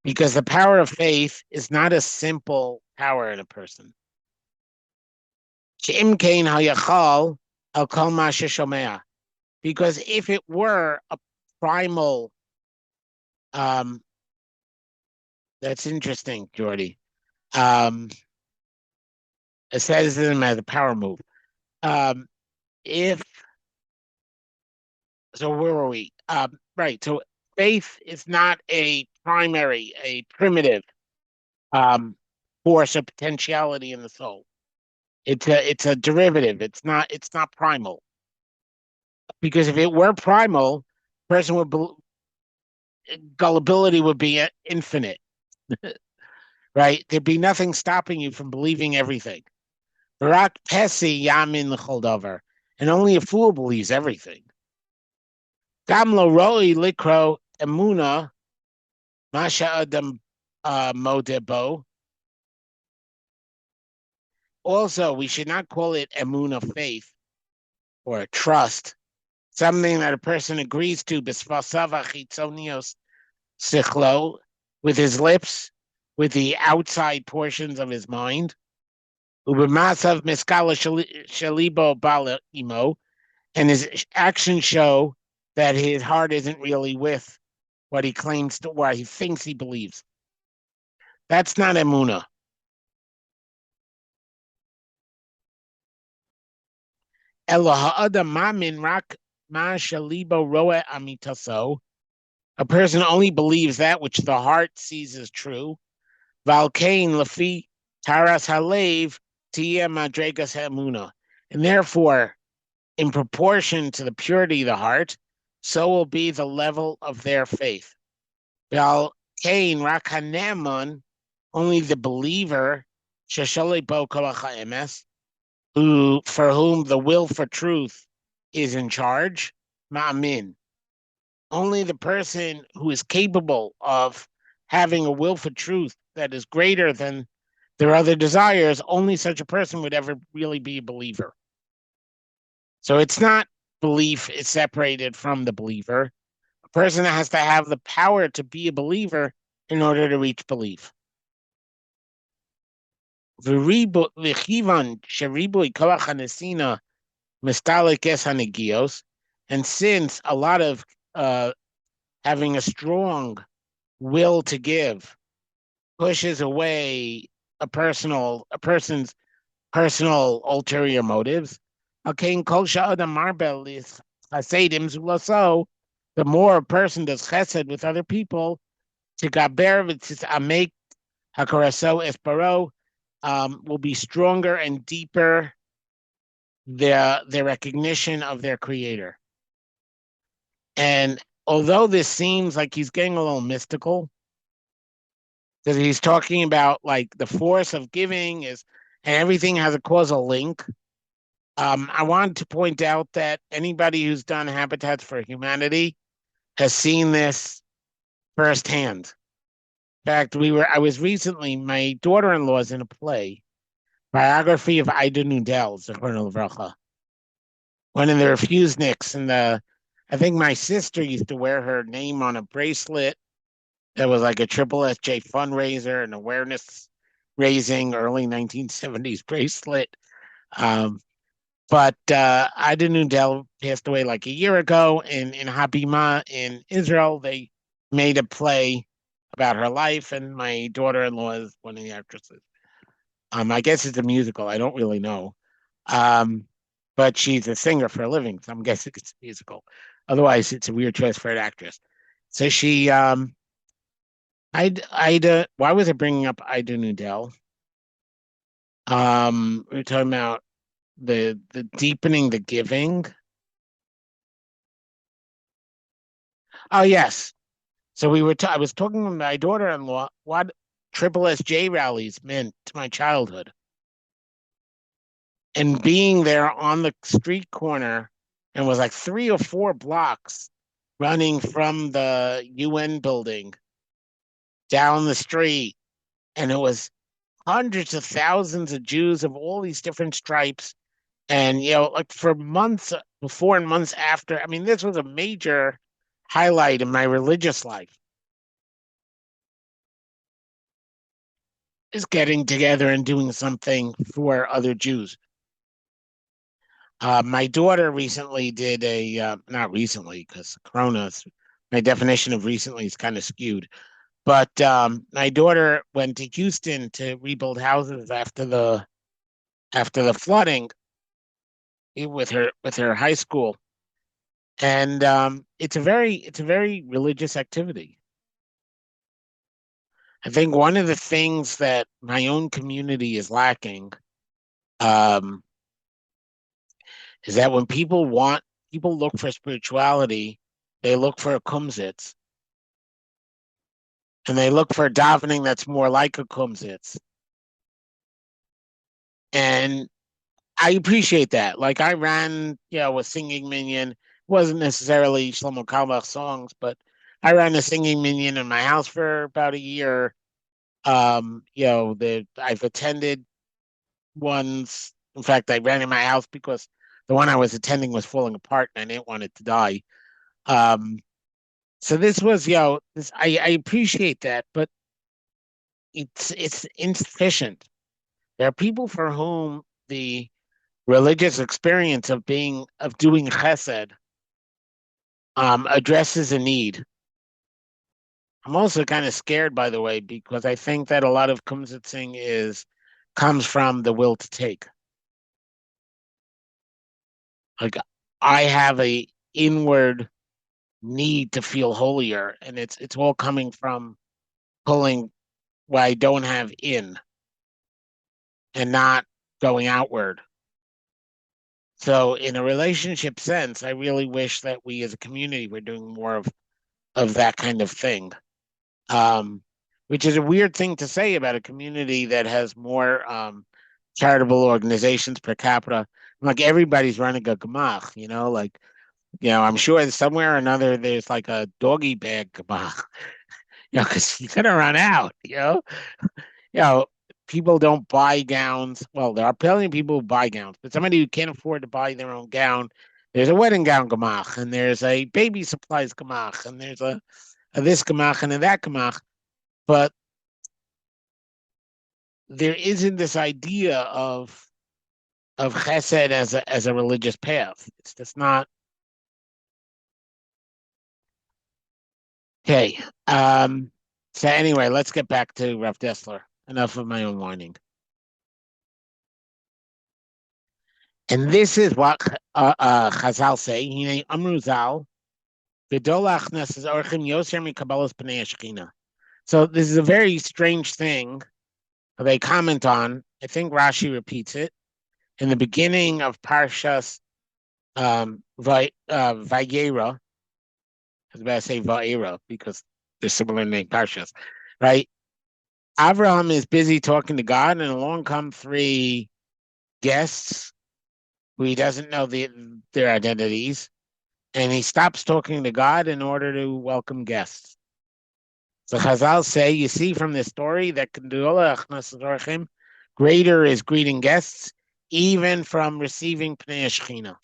Because the power of faith is not a simple power in a person. Because if it were a primal, that's interesting, Jordy. Asceticism as a power move. If So where were we? Right. So faith is not a primitive um, force or potentiality in the soul. It's a derivative. It's not primal. Because if it were primal, person would gullibility would be infinite, right? There'd be nothing stopping you from believing everything. Barak Pesi Yamin L'Choldover, and only a fool believes everything. Gam lo roi likro emuna masha adam modebo. Also, we should not call it emuna faith or trust, something that a person agrees to bisfasava chitzonios sichlo, with his lips, with the outside portions of his mind. Ubemasav miskala shalibo bala imo, and his actions show that his heart isn't really with what he claims to, what he thinks he believes. That's not emuna. Eloha adam mamin rak ma shalibo roe amitaso. A person only believes that which the heart sees as true. Valkain lafi taras halev tia madregas emuna, and therefore, in proportion to the purity of the heart, so will be the level of their faith. Valkain rakaneman, only the believer, sheshale bo kolacha emes, who for whom the will for truth is in charge, ma'amin. Only the person who is capable of having a will for truth that is greater than their other desires, only such a person would ever really be a believer. So it's not belief is separated from the believer. A person has to have the power to be a believer in order to reach belief. And since a lot of having a strong will to give pushes away a person's personal ulterior motives, the more a person does chesed with other people, will be stronger and deeper their recognition of their creator. And although this seems like he's getting a little mystical, because he's talking about like the force of giving is, and everything has a causal link. I wanted to point out that anybody who's done Habitats for Humanity has seen this firsthand. In fact, I was recently, my daughter-in-law is in a play, biography of Ida Nudel, Zechron Levracha, one of the refuseniks, and I think my sister used to wear her name on a bracelet that was like a triple SJ fundraiser and awareness raising early 1970s bracelet. But Ida Nudel passed away like a year ago in Habima in Israel. They made a play about her life, and my daughter-in-law is one of the actresses. I guess it's a musical. I don't really know. But she's a singer for a living, so I'm guessing it's a musical. Otherwise, it's a weird choice for an actress. So she, Ida, why was I bringing up Ida Nudel? We were talking about the deepening the giving. Oh yes. So I was talking with my daughter-in-law what triple SJ rallies meant to my childhood. And being there on the street corner, and was like 3 or 4 blocks running from the UN building down the street, and it was hundreds of thousands of Jews of all these different stripes. And, like for months before and months after, I mean, this was a major highlight in my religious life, is getting together and doing something for other Jews. My daughter recently did not recently, because Corona, my definition of recently is kind of skewed. But my daughter went to Houston to rebuild houses after the flooding with her high school, And it's a very religious activity. I think one of the things that my own community is lacking um, is that when people look for spirituality, they look for a kumsitz, and they look for davening that's more like a kumsitz. And I appreciate that. Like I ran, a singing minyan. It wasn't necessarily Shlomo Carlebach songs, but I ran a singing minyan in my house for about a year. I've attended ones. In fact, I ran in my house because the one I was attending was falling apart and I didn't want it to die. Um, so this was, I appreciate that, but it's insufficient. There are people for whom the religious experience of doing chesed addresses a need. I'm also kind of scared, by the way, because I think that a lot of kumsitzing comes from the will to take. Like I have a inward need to feel holier, and it's all coming from pulling what I don't have in and not going outward. So in a relationship sense, I really wish that we as a community were doing more of that kind of thing. Um, which is a weird thing to say about a community that has more charitable organizations per capita. Like everybody's running a gemach, I'm sure somewhere or another there's like a doggy bag gemach, because you're gonna run out, you know, people don't buy gowns. Well, there are plenty of people who buy gowns, but somebody who can't afford to buy their own gown, there's a wedding gown gemach, and there's a baby supplies gemach, and there's a this gemach and a that gemach. But there isn't this idea of chesed as a religious path. It's just not okay. So anyway, let's get back to Rav Dessler. Enough of my own whining. And this is what Chazal say. Hine Amru Zal, Gedol Achnas is Orchim Yoser Mikabalas Pnei Shechina. So this is a very strange thing they comment on. I think Rashi repeats it in the beginning of Parshas Vayera. I was about to say Va'era because they're similar name Parshas, right? Abraham is busy talking to God, and along come three guests who he doesn't know their identities, and he stops talking to God in order to welcome guests. So Chazal say, you see from this story that greater is greeting guests, even from receiving Pnei Shechina.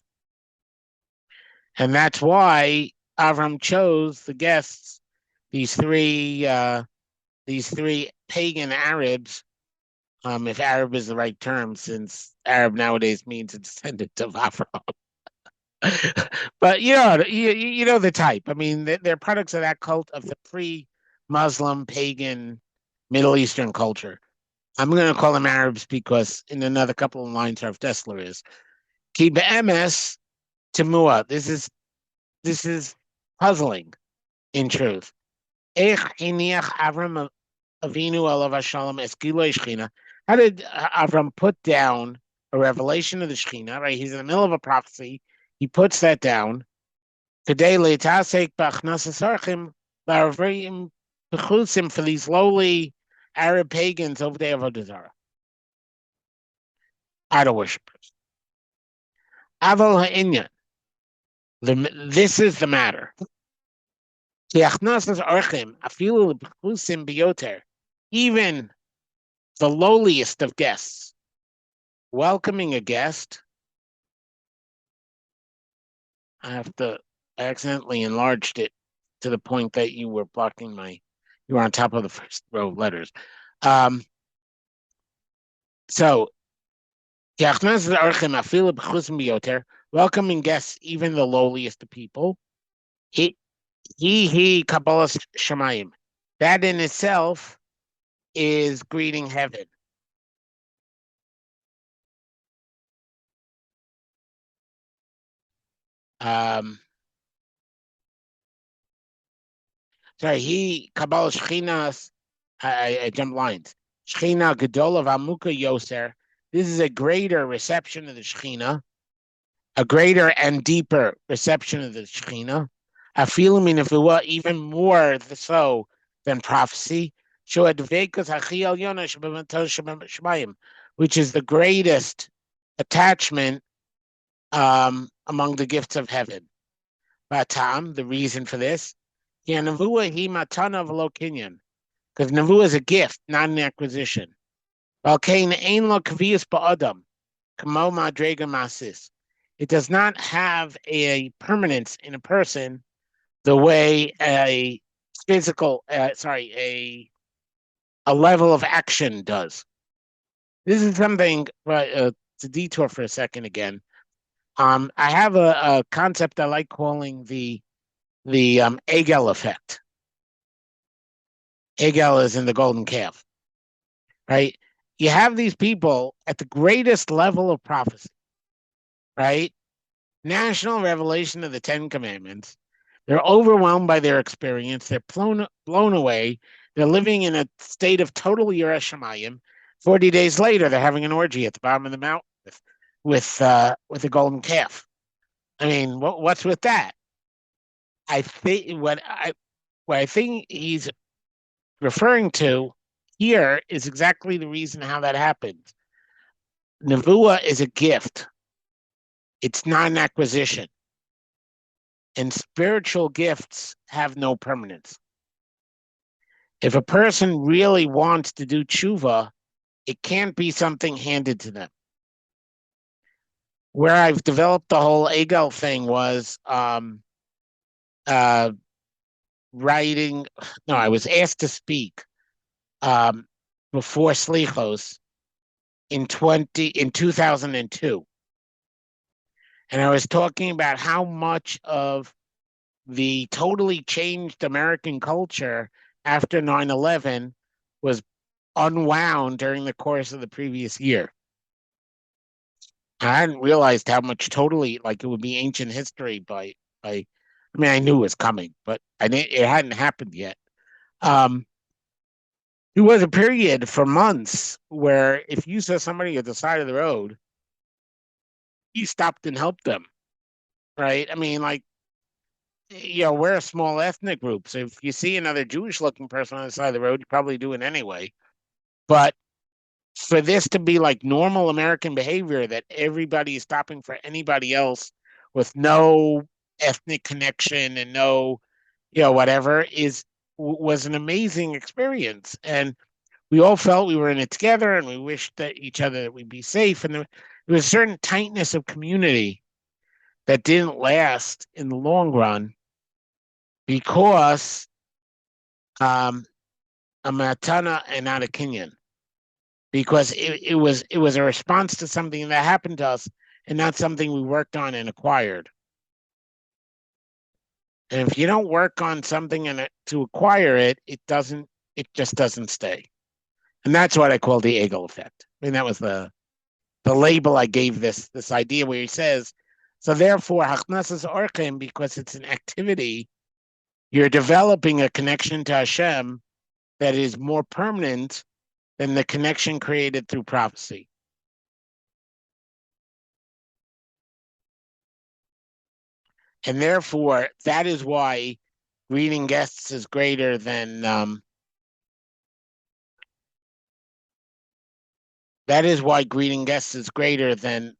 And that's why Avram chose the guests, these three pagan Arabs, if Arab is the right term, since Arab nowadays means a descendant of Avram. But you know the type. I mean, they're products of that cult of the pre-Muslim pagan Middle Eastern culture. I'm going to call them Arabs because in another couple of lines, Rav Dessler is Ki be'emes temua. This is puzzling in truth. Eich hiniach Avram Avinu alav hashalom eskilo Shechina. How did Avram put down a revelation of the Shechina? Right, he's in the middle of a prophecy. He puts that down. Today, leitasek b'achnasasarchim la'avrim bechusim for these lowly Arab pagans over there of Avodah Zarah, idol worshippers. Aval ha'inyan. This is the matter. Even the lowliest of guests, welcoming a guest. I accidentally enlarged it to the point that you were you were on top of the first row of letters. So, welcoming guests, even the lowliest of people. He Kabbalas Shemayim. That in itself is greeting heaven. Sorry, he Kabbalah Shechina. I jumped lines. Shechina Gedola Vamuka Yoser. This is a greater reception of the Shechina, a greater and deeper reception of the Shechina. Afilu if it were even more so than prophecy. Which is the greatest attachment among the gifts of heaven. Batam, the reason for this, because nevuah is a gift, not an acquisition. It does not have a permanence in a person the way a physical, a level of action does. This is something, it's a detour for a second again. I have a concept I like calling the Egel effect. Egel is in the golden calf, right? You have these people at the greatest level of prophecy, right? National revelation of the Ten Commandments. They're overwhelmed by their experience. They're blown away. They're living in a state of total Yiras Shamayim. 40 days later, they're having an orgy at the bottom of the mountain with a golden calf. I mean, what's with that? I think what I think he's referring to here is exactly the reason how that happens. Nevuah is a gift. It's not an acquisition. And spiritual gifts have no permanence. If a person really wants to do tshuva, it can't be something handed to them. Where I've developed the whole Egel thing was writing. No, I was asked to speak before Slichos in 2002. And I was talking about how much of the totally changed American culture after 9/11 was unwound during the course of the previous year. I hadn't realized how much totally, like, it would be ancient history I mean, I knew it was coming, but it hadn't happened yet. There was a period for months where if you saw somebody at the side of the road, you stopped and helped them, right? I mean, like, we're a small ethnic group, so if you see another Jewish-looking person on the side of the road, you probably do it anyway. But for this to be like normal American behavior, that everybody is stopping for anybody else with no ethnic connection and no, whatever, was an amazing experience. And we all felt we were in it together, and we wished that each other that we'd be safe. And there was a certain tightness of community that didn't last in the long run because a matana and not a kinyan. Because it was a response to something that happened to us and not something we worked on and acquired. And if you don't work on something to acquire it, it just doesn't stay. And that's what I call the Egel effect. I mean, that was the label I gave this idea where he says, so therefore, hachnasas orchim, because it's an activity, you're developing a connection to Hashem that is more permanent than the connection created through prophecy. And therefore, that is why greeting guests is greater than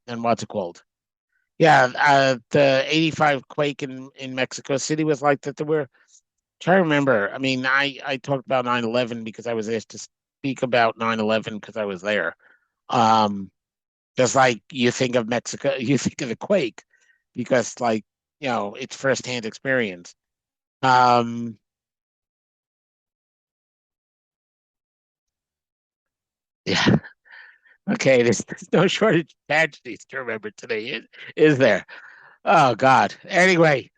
what's it called? Yeah, the 85 quake in Mexico City was like that. There were, trying to remember. I mean, I talked about 9/11 because I was asked to speak about 9/11 because I was there. Just like you think of Mexico, you think of the quake because, like, it's firsthand experience. Yeah. Okay, there's no shortage of tragedies to remember today, is there? Oh God. Anyway,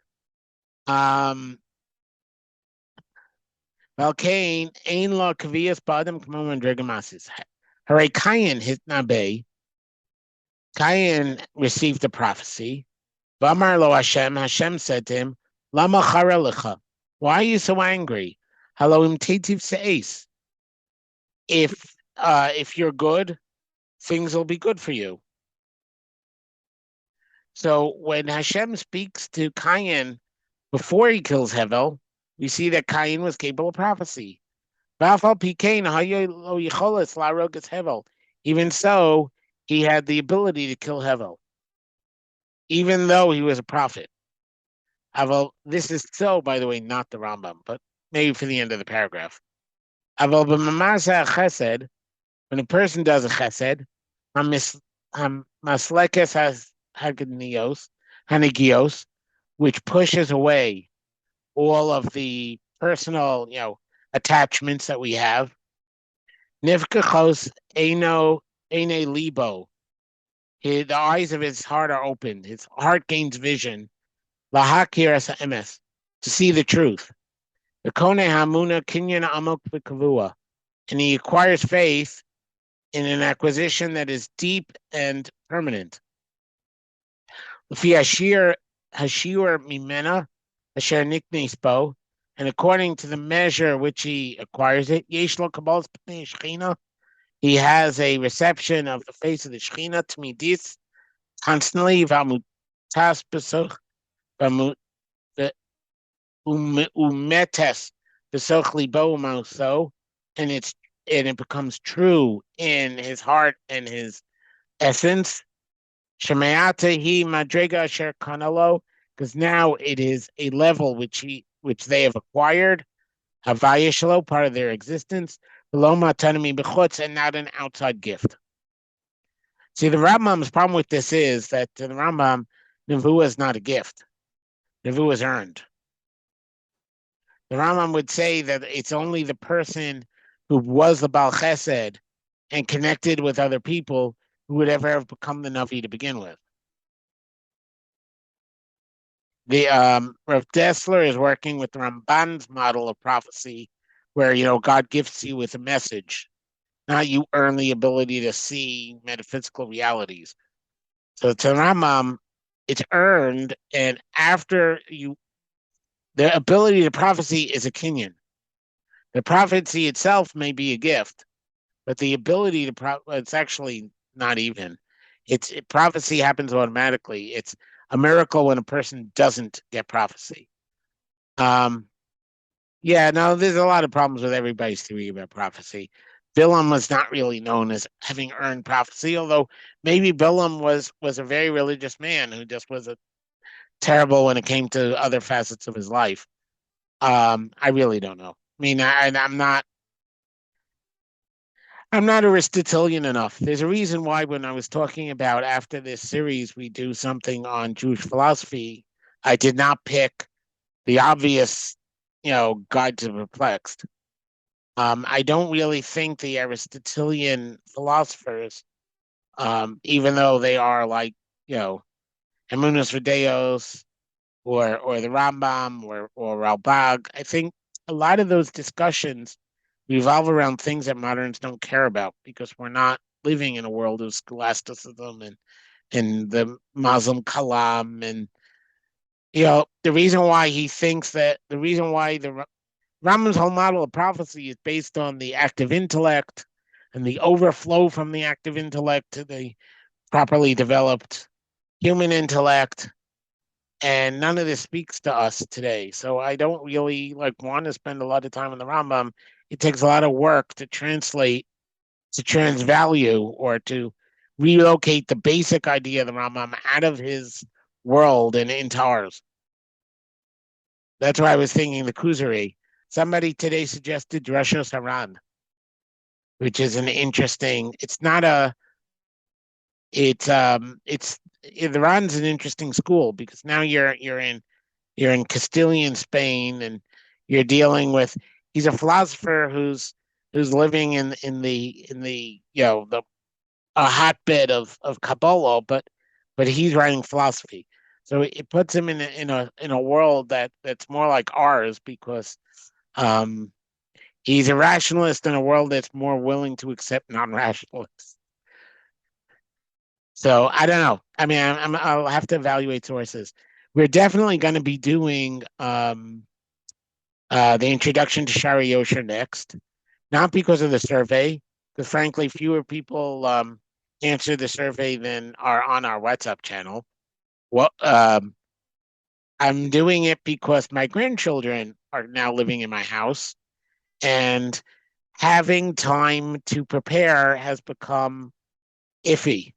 Valkane ein lo kavias badam k'mon drigamasis. Hare Kayin hit nabe. Kayin received the prophecy. V'amar lo Hashem. Hashem said to him, Lama chara lecha. Why are you so angry? Hello, imtativ se'es. If you're good, things will be good for you. So when Hashem speaks to Cain before he kills Hevel, we see that Cain was capable of prophecy. Even so, he had the ability to kill Hevel, even though he was a prophet. This is so, by the way, not the Rambam, but maybe for the end of the paragraph. Chesed, when a person does a chesed, maslekes has hanigios, which pushes away all of the personal, attachments that we have. Nifkachos ene libo. The eyes of his heart are opened. His heart gains vision. Lahakir as emes, to see the truth. The kone hamuna kinyan amok v'kavua, and he acquires faith in an acquisition that is deep and permanent. L'fi hashir mimena asher niknispo, and according to the measure which he acquires it, yesh lo kabbalas pnei shechina, he has a reception of the face of the Shekhinah Tmidis constantly. V'amutas besoch umetes besoch libo u'mauso, and it becomes true in his heart and his essence. Shemeata hi madrega asher kanalo, because now it is a level which they have acquired. Havaya shelo, part of their existence. Below matanami bechutz, and not an outside gift. See, the Rambam's problem with this is that to the Rambam, Nevuah is not a gift. Nevuah is earned. The Rambam would say that it's only the person who was the Baal Chesed and connected with other people who would ever have become the Navi to begin with. The Rav Dessler is working with the Ramban's model of prophecy, where God gifts you with a message. Now you earn the ability to see metaphysical realities. So to Rambam, it's earned, and after the ability to prophecy is a kinyan. The prophecy itself may be a gift, but the ability to it's actually not even. Prophecy happens automatically. It's a miracle when a person doesn't get prophecy. There's a lot of problems with everybody's theory about prophecy. Bilam was not really known as having earned prophecy, although maybe Bilam was a very religious man who just was terrible when it came to other facets of his life. I really don't know. I mean, I'm not Aristotelian enough. There's a reason why when I was talking about after this series we do something on Jewish philosophy, I did not pick the obvious, Guide to the Perplexed. I don't really think the Aristotelian philosophers, even though they are like, Emunus Videos or the Rambam or Ralbag, I think a lot of those discussions revolve around things that moderns don't care about because we're not living in a world of scholasticism and the Muslim kalam and the reason why the Rambam's whole model of prophecy is based on the active intellect and the overflow from the active intellect to the properly developed human intellect. And none of this speaks to us today. So I don't really want to spend a lot of time on the Rambam. It takes a lot of work to translate, to transvalue, or to relocate the basic idea of the Rambam out of his world and into ours. That's why I was thinking the Kuzari. Somebody today suggested Drashos Haran, which is an interesting. The Iran's an interesting school because now you're in Castilian Spain and you're dealing with. He's a philosopher who's living in the a hotbed of Kabbalah, but he's writing philosophy. So it puts him in a world that's more like ours because he's a rationalist in a world that's more willing to accept non-rationalists. So I don't know. I mean, I'll have to evaluate sources. We're definitely going to be doing The introduction to Shari Yosher next, not because of the survey, because frankly, fewer people answer the survey than are on our WhatsApp channel. Well, I'm doing it because my grandchildren are now living in my house, and having time to prepare has become iffy.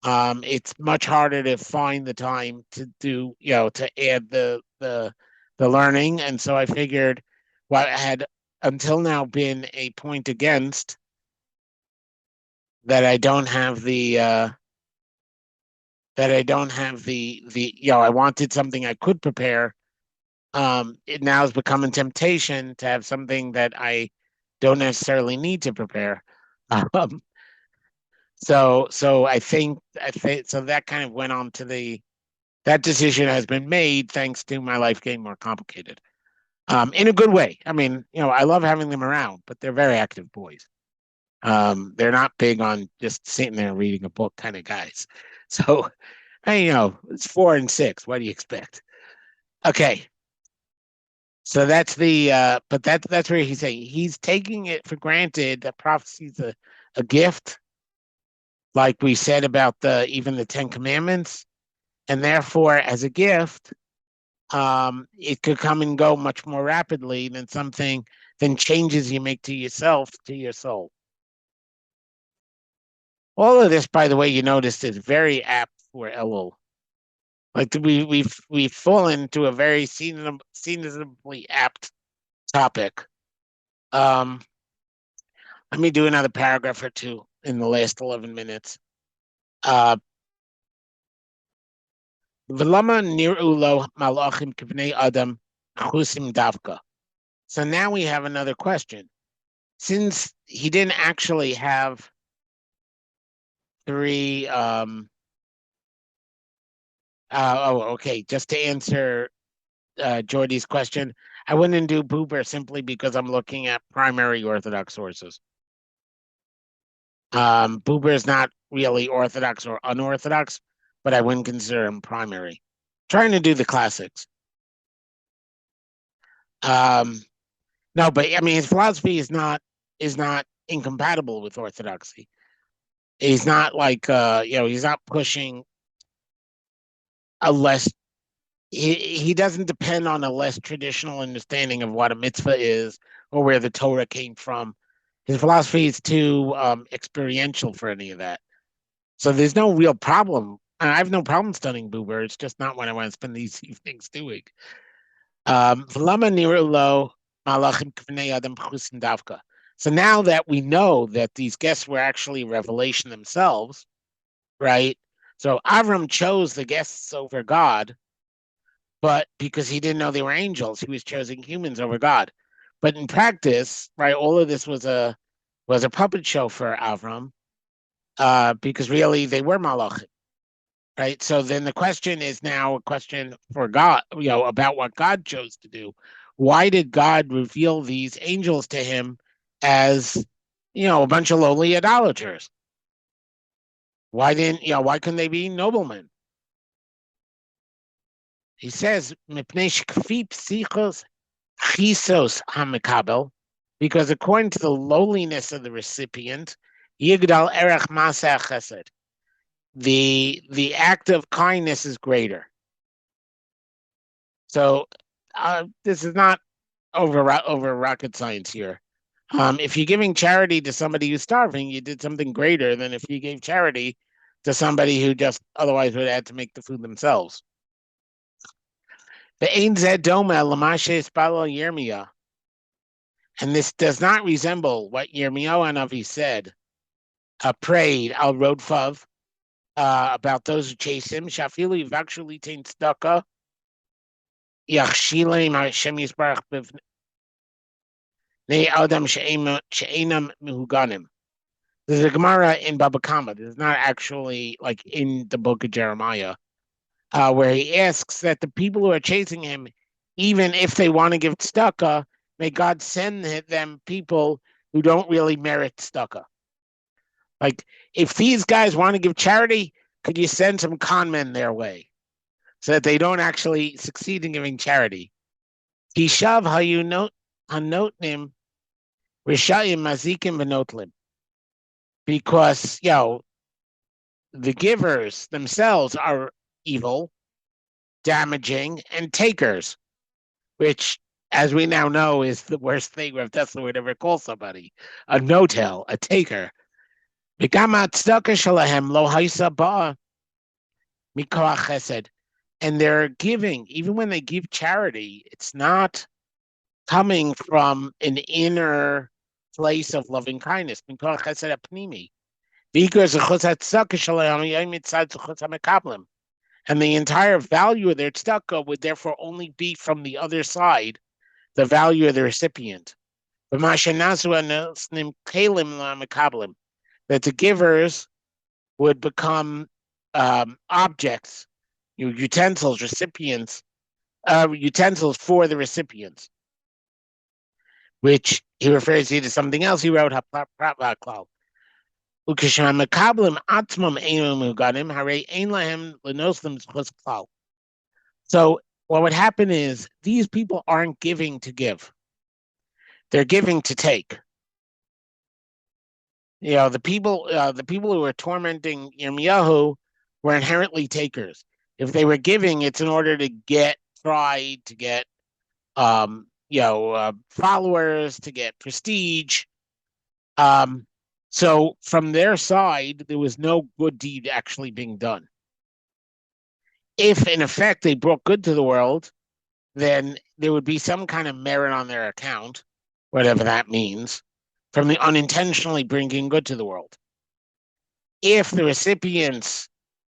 It's much harder to find the time to do, to add the learning, and so I figured what had until now been a point against that I don't have the I wanted something I could prepare. It now has become a temptation to have something that I don't necessarily need to prepare. Um, so I think so that kind of went on to that decision has been made thanks to my life getting more complicated. In a good way. I mean, I love having them around, but they're very active boys. They're not big on just sitting there reading a book kind of guys. So, it's 4 and 6. What do you expect? Okay. So that's but that's where he's saying he's taking it for granted that prophecy is a gift, like we said about even the 10 Commandments, and therefore as a gift, it could come and go much more rapidly than changes you make to yourself, to your soul. All of this, by the way, you noticed is very apt for Elul. Like we've fallen into a very seasonably apt topic. Let me do another paragraph or two in the last 11 minutes. V'lama nir'u lo malachim k'bnei adam chusim davka. So now we have another question. Since he didn't actually have three, okay, just to answer Jordy's question, I wouldn't do Buber simply because I'm looking at primary Orthodox sources. Buber is not really Orthodox or unorthodox, but I wouldn't consider him primary. Trying to do the classics. No, but I mean his philosophy is not incompatible with orthodoxy. He's not like he's not pushing a less he doesn't depend on a less traditional understanding of what a mitzvah is or where the Torah came from. His philosophy is too experiential for any of that. So there's no real problem. I have no problem studying Buber. It's just not what I want to spend these evenings doing. So now that we know that these guests were actually revelation themselves, right? So Avram chose the guests over God, but because he didn't know they were angels, he was choosing humans over God. But in practice, right, all of this was a puppet show for Avram, because really they were malachim. Right. So then the question is now a question for God, about what God chose to do. Why did God reveal these angels to him as, a bunch of lowly idolaters? Why couldn't they be noblemen? He says, because according to the lowliness of the recipient, Yigdal erech maseh haChessed, the act of kindness is greater. So this is not over rocket science here. If you're giving charity to somebody who's starving, you did something greater than if you gave charity to somebody who just otherwise would have had to make the food themselves. The Ein Zed Doma Lamashe Spalo Yirmiyah. And this does not resemble what Yirmiyahu Hanavi said, prayed al Rodfav, about those who chase him. Shafilu Yivakshuli Tain Tzedakah. Yachshilem Hashem Yisbarach Bivnei Adam She'enam Mehuganim. There's a Gemara in Baba Kama. This is not actually like in the book of Jeremiah, where he asks that the people who are chasing him, even if they want to give tzedakah, may God send them people who don't really merit tzedakah. Like, if these guys want to give charity, could you send some con men their way so that they don't actually succeed in giving charity? Kishav hayu hanotnim rishayim mazikim v'notlim. Because, the givers themselves are evil, damaging, and takers, which, as we now know, is the worst thing Rav Dessler would ever call somebody, a no-tell, a taker. And they're giving, even when they give charity, it's not coming from an inner place of loving kindness. And the entire value of their tzedakah would therefore only be from the other side, the value of the recipient. That the givers would become objects, utensils, utensils for the recipients, which he refers to something else he wrote. So what would happen is these people aren't giving to give. They're giving to take. The people who were tormenting Yirmiyahu were inherently takers. If they were giving, it's in order to get pride, to get followers, to get prestige. So from their side, there was no good deed actually being done. If, in effect, they brought good to the world, then there would be some kind of merit on their account, whatever that means, from the unintentionally bringing good to the world. If the recipients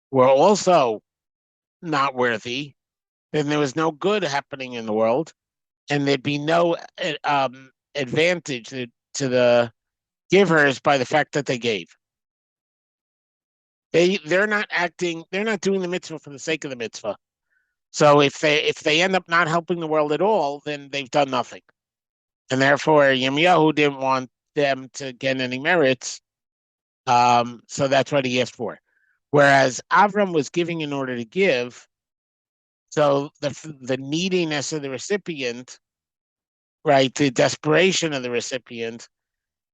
were also not worthy, then there was no good happening in the world, and there'd be no advantage to the givers by the fact that they gave. They're not doing the mitzvah for the sake of the mitzvah. So if they end up not helping the world at all, then they've done nothing. And therefore Yirmiyahu didn't want them to get any merits. So that's what he asked for. Whereas Avram was giving in order to give, so the neediness of the recipient, right, the desperation of the recipient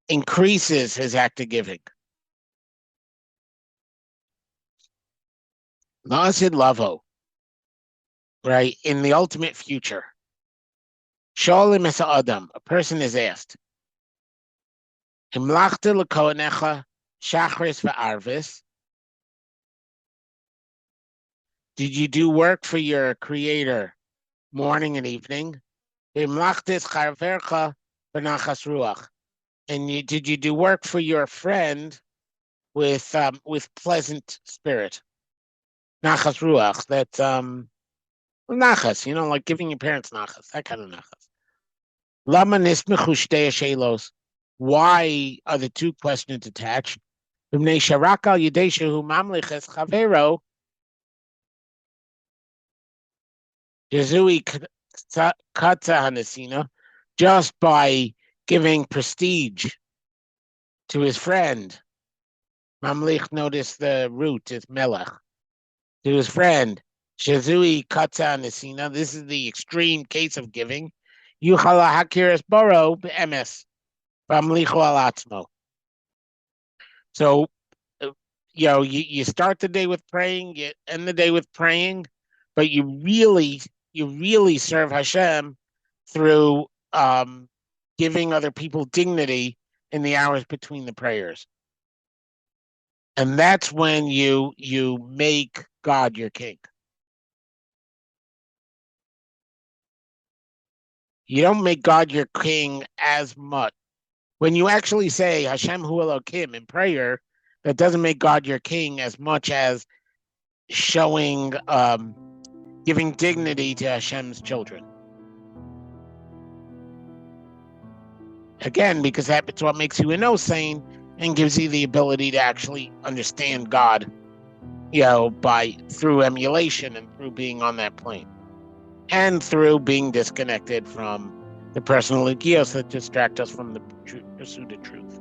increases his act of giving. Nasid Lavo, right, in the ultimate future. Sholim es Adam, a person is asked, Himlachta l'konecha shachris v'arvis. Did you do work for your creator morning and evening? Himlachtis charvercha v'nachas ruach. And did you do work for your friend with pleasant spirit? Nachas ruach, that's nachas, like giving your parents nachas, that kind of nachas. Lama nismechu shtei shelos. Why are the two questions attached? B'mnei sharak al yidei shehu mamliches chavero jezui katza hanesina, just by giving prestige to his friend. Mamlich, notice the root is melech. To his friend, Shazui Katza Nesina. This is the extreme case of giving. Yuchala Hakiris Boro Emes Bamlicho Alatzmo. So, you start the day with praying, you end the day with praying, but you really serve Hashem through giving other people dignity in the hours between the prayers. And that's when you make God your king. You don't make God your king as much. When you actually say Hashem Hu Elokim in prayer, that doesn't make God your king as much as showing, giving dignity to Hashem's children. Again, because that's what makes you a no-saint and gives you the ability to actually understand God, through emulation and through being on that plane, and through being disconnected from the personal egios that distract us from the pursuit of truth.